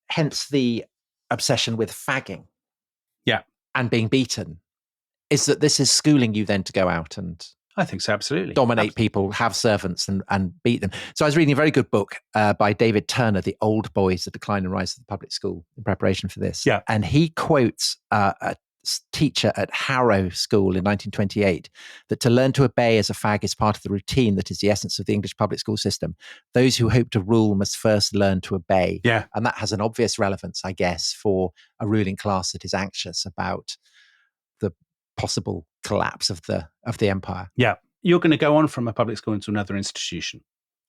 hence the obsession with fagging? Yeah. And being beaten, is that this is schooling you then to go out and... I think so, absolutely. Dominate people, have servants and beat them. So I was reading a very good book by David Turner, The Old Boys, The Decline and Rise of the Public School, in preparation for this. Yeah. And he quotes a teacher at Harrow School in 1928 that to learn to obey as a fag is part of the routine that is the essence of the English public school system. Those who hope to rule must first learn to obey. Yeah. And that has an obvious relevance, I guess, for a ruling class that is anxious about the possible collapse of the empire. Yeah. You're going to go on from a public school into another institution.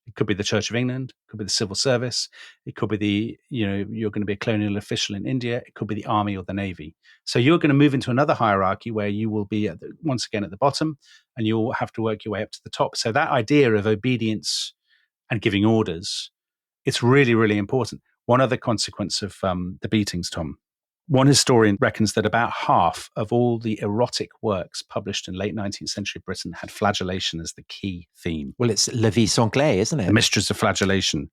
It could be the Church of England, it could be the civil service, it could be you're going to be a colonial official in India, it could be the army or the navy. So you're going to move into another hierarchy where you will be once again at the bottom, and you'll have to work your way up to the top. So that idea of obedience and giving orders, it's really, really important. One other consequence of the beatings, Tom. One historian reckons that about half of all the erotic works published in late 19th century Britain had flagellation as the key theme. Well, it's La Vie Sanglée, isn't it? The Mysteries of Flagellation,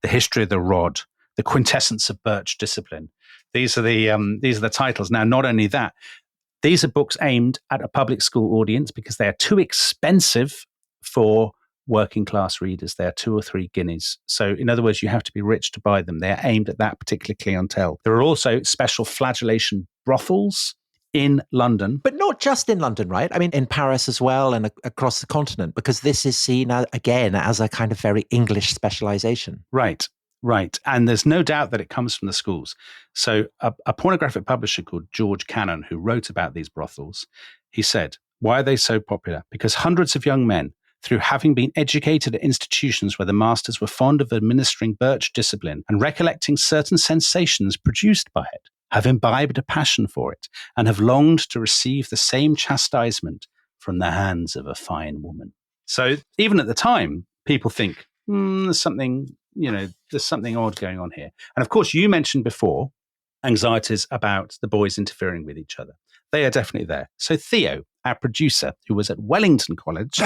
The History of the Rod, The Quintessence of Birch Discipline. These are the titles. Now, not only that, these are books aimed at a public school audience because they are too expensive for working class readers. They are 2 or 3 guineas. So in other words, you have to be rich to buy them. They are aimed at that particular clientele. There are also special flagellation brothels in London. But not just in London, right? I mean, in Paris as well and across the continent, because this is seen again as a kind of very English specialization. Right. And there's no doubt that it comes from the schools. So a pornographic publisher called George Cannon, who wrote about these brothels, he said, why are they so popular? Because hundreds of young men, through having been educated at institutions where the masters were fond of administering birch discipline and recollecting certain sensations produced by it, have imbibed a passion for it and have longed to receive the same chastisement from the hands of a fine woman. So even at the time, people think, there's something odd going on here. And of course, you mentioned before anxieties about the boys interfering with each other. They are definitely there. So Theo, our producer, who was at Wellington College.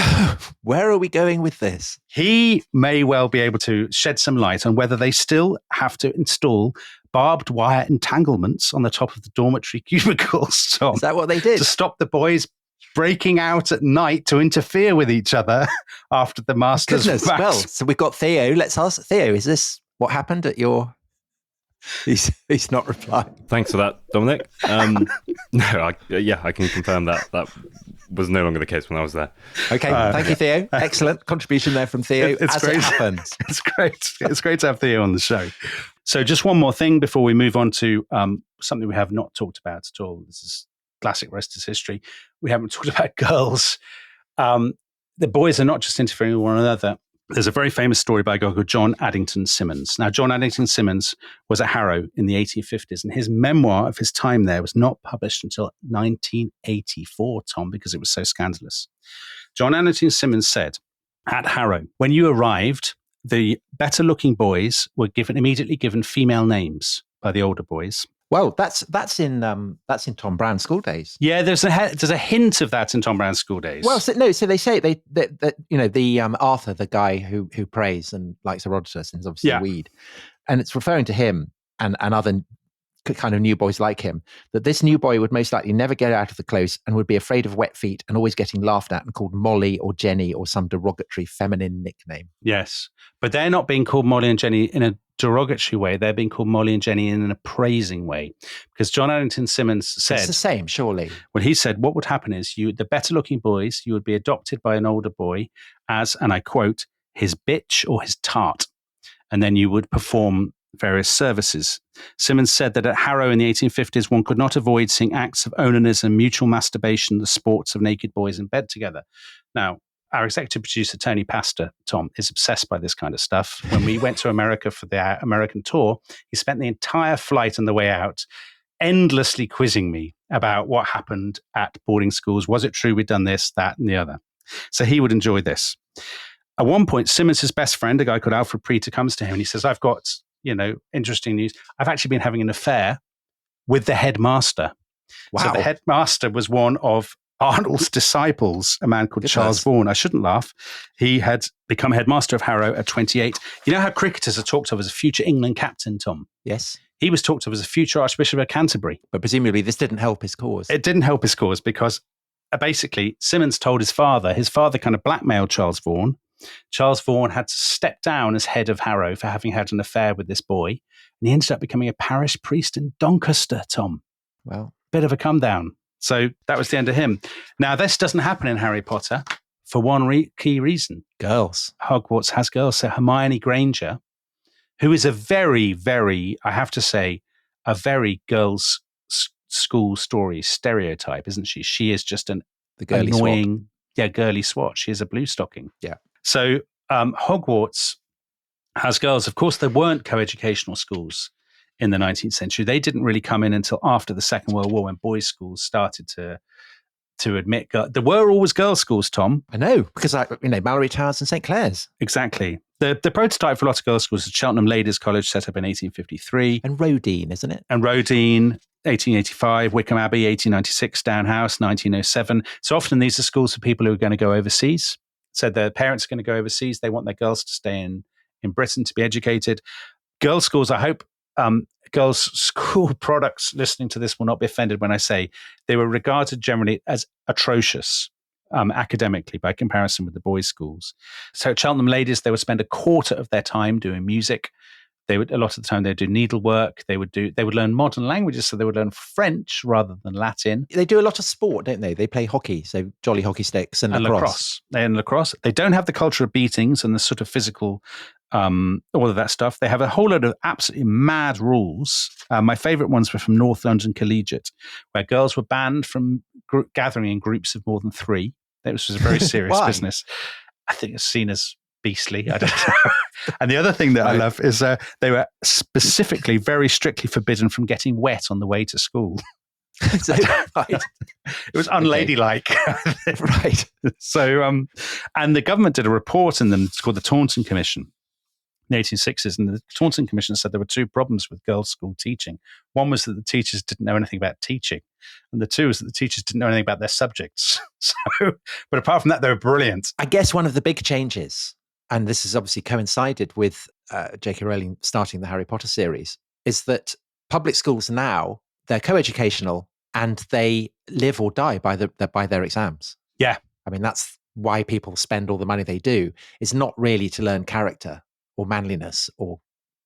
Where are we going with this? He may well be able to shed some light on whether they still have to install barbed wire entanglements on the top of the dormitory cubicles, Tom. Is that what they did? To stop the boys breaking out at night to interfere with each other after the master's Goodness, well, so we've got Theo. Let's ask Theo, is this what happened at your... He's not replying. Thanks for that, Dominic. I can confirm that was no longer the case when I was there. Okay, thank you, Theo. Excellent contribution there from Theo. It's great. It happens. It's great. It's great to have Theo on the show. So just one more thing before we move on to something we have not talked about at all. This is classic rest is history. We haven't talked about girls. The boys are not just interfering with one another. There's a very famous story by a guy called John Addington Symonds. Now, John Addington Symonds was at Harrow in the 1850s, and his memoir of his time there was not published until 1984, Tom, because it was so scandalous. John Addington Symonds said, at Harrow, when you arrived, the better-looking boys were immediately given female names by the older boys. Well, that's in Tom Brown's School Days. Yeah, there's a hint of that in Tom Brown's School Days. Well, so they say that Arthur, the guy who prays and likes Herodotus and is obviously a weed, and it's referring to him and other kind of new boys like him, that this new boy would most likely never get out of the close and would be afraid of wet feet and always getting laughed at and called Molly or Jenny or some derogatory feminine nickname. Yes, but they're not being called Molly and Jenny in a derogatory way. They're being called Molly and Jenny in an appraising way, because John Addington Symonds said it's the same, surely. Well, he said what would happen is the better looking boys, you would be adopted by an older boy as, and I quote, his bitch or his tart, and then you would perform various services. Symonds said that at Harrow in the 1850s, one could not avoid seeing acts of onanism, mutual masturbation, the sports of naked boys in bed together. Now, our executive producer, Tony Pastor, Tom, is obsessed by this kind of stuff. When we went to America for the American tour, he spent the entire flight on the way out endlessly quizzing me about what happened at boarding schools. Was it true we'd done this, that, and the other? So he would enjoy this. At one point, Symonds' best friend, a guy called Alfred Preeter, comes to him and he says, I've got, interesting news. I've actually been having an affair with the headmaster. Wow. So the headmaster was one of Arnold's disciples, a man called Charles Vaughan. I shouldn't laugh. He had become headmaster of Harrow at 28. You know how cricketers are talked of as a future England captain, Tom? Yes. He was talked of as a future Archbishop of Canterbury. But presumably this didn't help his cause. It didn't help his cause because basically Symonds told his father kind of blackmailed Charles Vaughan. Charles Vaughan had to step down as head of Harrow for having had an affair with this boy. And he ended up becoming a parish priest in Doncaster, Tom. Well, bit of a come down. So that was the end of him. Now, this doesn't happen in Harry Potter for one key reason. Girls. Hogwarts has girls. So Hermione Granger, who is a very, very, I have to say, a very girls' school story stereotype, isn't she? She is just an The girly annoying, girly swat. She is a blue stocking. Yeah. So Hogwarts has girls. Of course, there weren't coeducational schools in the 19th century. They didn't really come in until after the Second World War, when boys' schools started to admit there were always girls' schools, Tom. I know, because Mallory Towers and St. Clair's. Exactly. The prototype for a lot of girls' schools is Cheltenham Ladies College, set up in 1853. And Rodine, isn't it? And Rodine, 1885, Wickham Abbey, 1896, Down House, 1907. So often these are schools for people who are going to go overseas. So their parents are going to go overseas. They want their girls to stay in Britain to be educated. Girls' schools, I hope girls' school products listening to this will not be offended when I say they were regarded generally as atrocious academically by comparison with the boys' schools. So at Cheltenham Ladies, they would spend a quarter of their time doing music. They would, a lot of the time, they'd do needlework. They would learn modern languages, so they would learn French rather than Latin. They do a lot of sport, don't they? They play hockey, so jolly hockey sticks and lacrosse. And lacrosse. They don't have the culture of beatings and the sort of physical, all of that stuff. They have a whole load of absolutely mad rules. My favourite ones were from North London Collegiate, where girls were banned from gathering in groups of more than 3. This was a very serious business. I think it's seen as beastly. I don't know. And the other thing that I love is they were specifically very strictly forbidden from getting wet on the way to school. It was unladylike. Right. So, and the government did a report in them. It's called the Taunton Commission in the 1860s. And the Taunton Commission said there were 2 problems with girls' school teaching. One was that the teachers didn't know anything about teaching. And the 2 was that the teachers didn't know anything about their subjects. But apart from that, they were brilliant. I guess one of the big changes, and this has obviously coincided with J.K. Rowling starting the Harry Potter series, is that public schools now, they're coeducational and they live or die by their exams. Yeah. I mean, that's why people spend all the money they do. It's not really to learn character or manliness or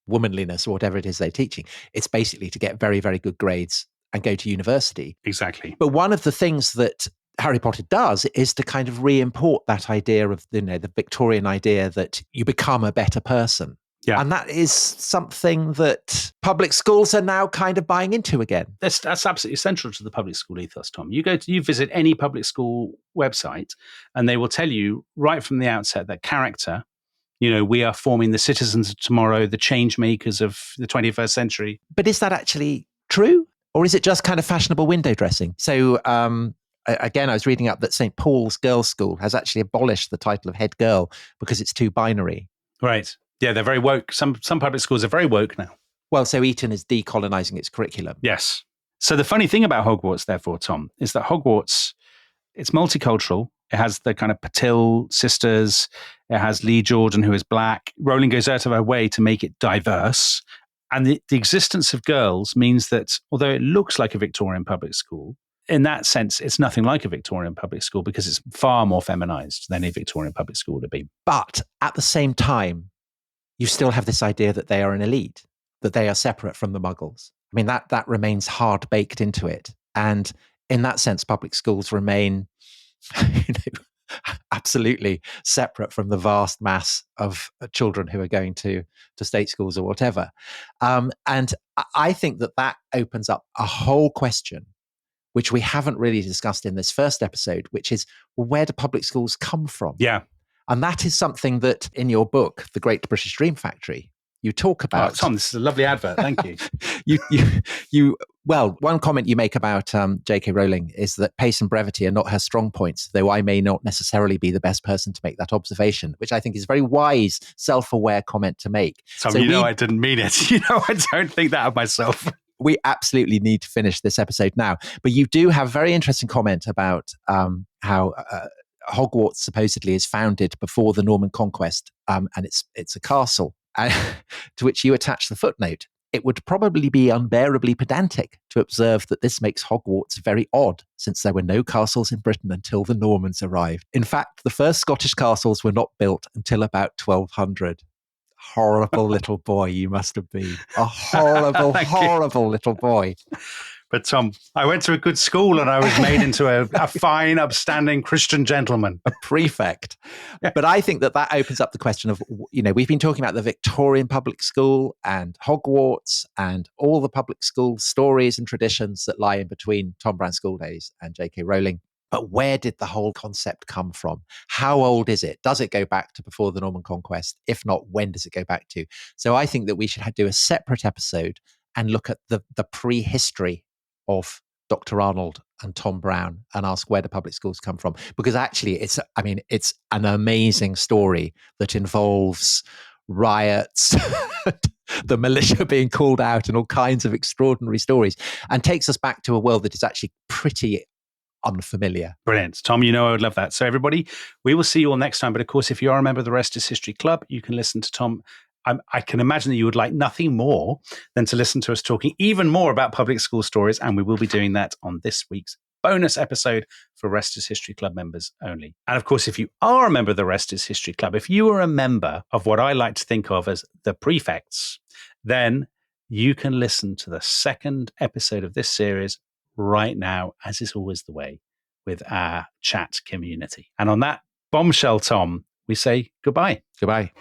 womanliness or whatever it is they're teaching. It's basically to get very, very good grades and go to university. Exactly. But one of the things that Harry Potter does is to kind of re-import that idea of the Victorian idea that you become a better person. Yeah. And that is something that public schools are now kind of buying into again. That's absolutely essential to the public school ethos, Tom. You visit any public school website and they will tell you right from the outset that character, we are forming the citizens of tomorrow, the change makers of the 21st century. But is that actually true? Or is it just kind of fashionable window dressing? So, again, I was reading up that St. Paul's Girls' School has actually abolished the title of head girl because it's too binary. Right. Yeah, they're very woke. Some public schools are very woke now. Well, so Eton is decolonizing its curriculum. Yes. So the funny thing about Hogwarts, therefore, Tom, is that Hogwarts, it's multicultural. It has the kind of Patil sisters. It has Lee Jordan, who is black. Rowling goes out of her way to make it diverse. And the existence of girls means that although it looks like a Victorian public school, in that sense, it's nothing like a Victorian public school because it's far more feminized than a Victorian public school would be. But at the same time, you still have this idea that they are an elite, that they are separate from the Muggles. I mean, that remains hard baked into it. And in that sense, public schools remain absolutely separate from the vast mass of children who are going to state schools or whatever. And I think that opens up a whole question, which we haven't really discussed in this first episode, which is, well, where do public schools come from? Yeah. And that is something that in your book, The Great British Dream Factory, you talk about. Oh, Tom, this is a lovely advert. Thank you. Well, one comment you make about J.K. Rowling is that pace and brevity are not her strong points, though I may not necessarily be the best person to make that observation, which I think is a very wise, self-aware comment to make. Tom, I didn't mean it. I don't think that of myself. We absolutely need to finish this episode now. But you do have a very interesting comment about how Hogwarts supposedly is founded before the Norman conquest, and it's a castle, to which you attach the footnote. It would probably be unbearably pedantic to observe that this makes Hogwarts very odd, since there were no castles in Britain until the Normans arrived. In fact, the first Scottish castles were not built until about 1200. Horrible little boy you must have been. A horrible, horrible little boy. But Tom, I went to a good school and I was made into a fine, upstanding Christian gentleman. A prefect. But I think that opens up the question of, we've been talking about the Victorian public school and Hogwarts and all the public school stories and traditions that lie in between Tom Brown's School Days and J.K. Rowling. But where did the whole concept come from? How old is it? Does it go back to before the Norman Conquest? If not, when does it go back to? So I think that we should do a separate episode and look at the prehistory of Dr. Arnold and Tom Brown and ask where the public schools come from. Because actually, it's an amazing story that involves riots, the militia being called out, and all kinds of extraordinary stories, and takes us back to a world that is actually pretty unfamiliar. Brilliant. Tom, I would love that. So everybody, we will see you all next time. But of course, if you are a member of the Rest is History Club, you can listen to Tom. I can imagine that you would like nothing more than to listen to us talking even more about public school stories. And we will be doing that on this week's bonus episode for Rest is History Club members only. And of course, if you are a member of the Rest is History Club, if you are a member of what I like to think of as the prefects, then you can listen to the second episode of this series right now, as is always the way with our chat community. And on that bombshell, Tom, we say goodbye. Goodbye.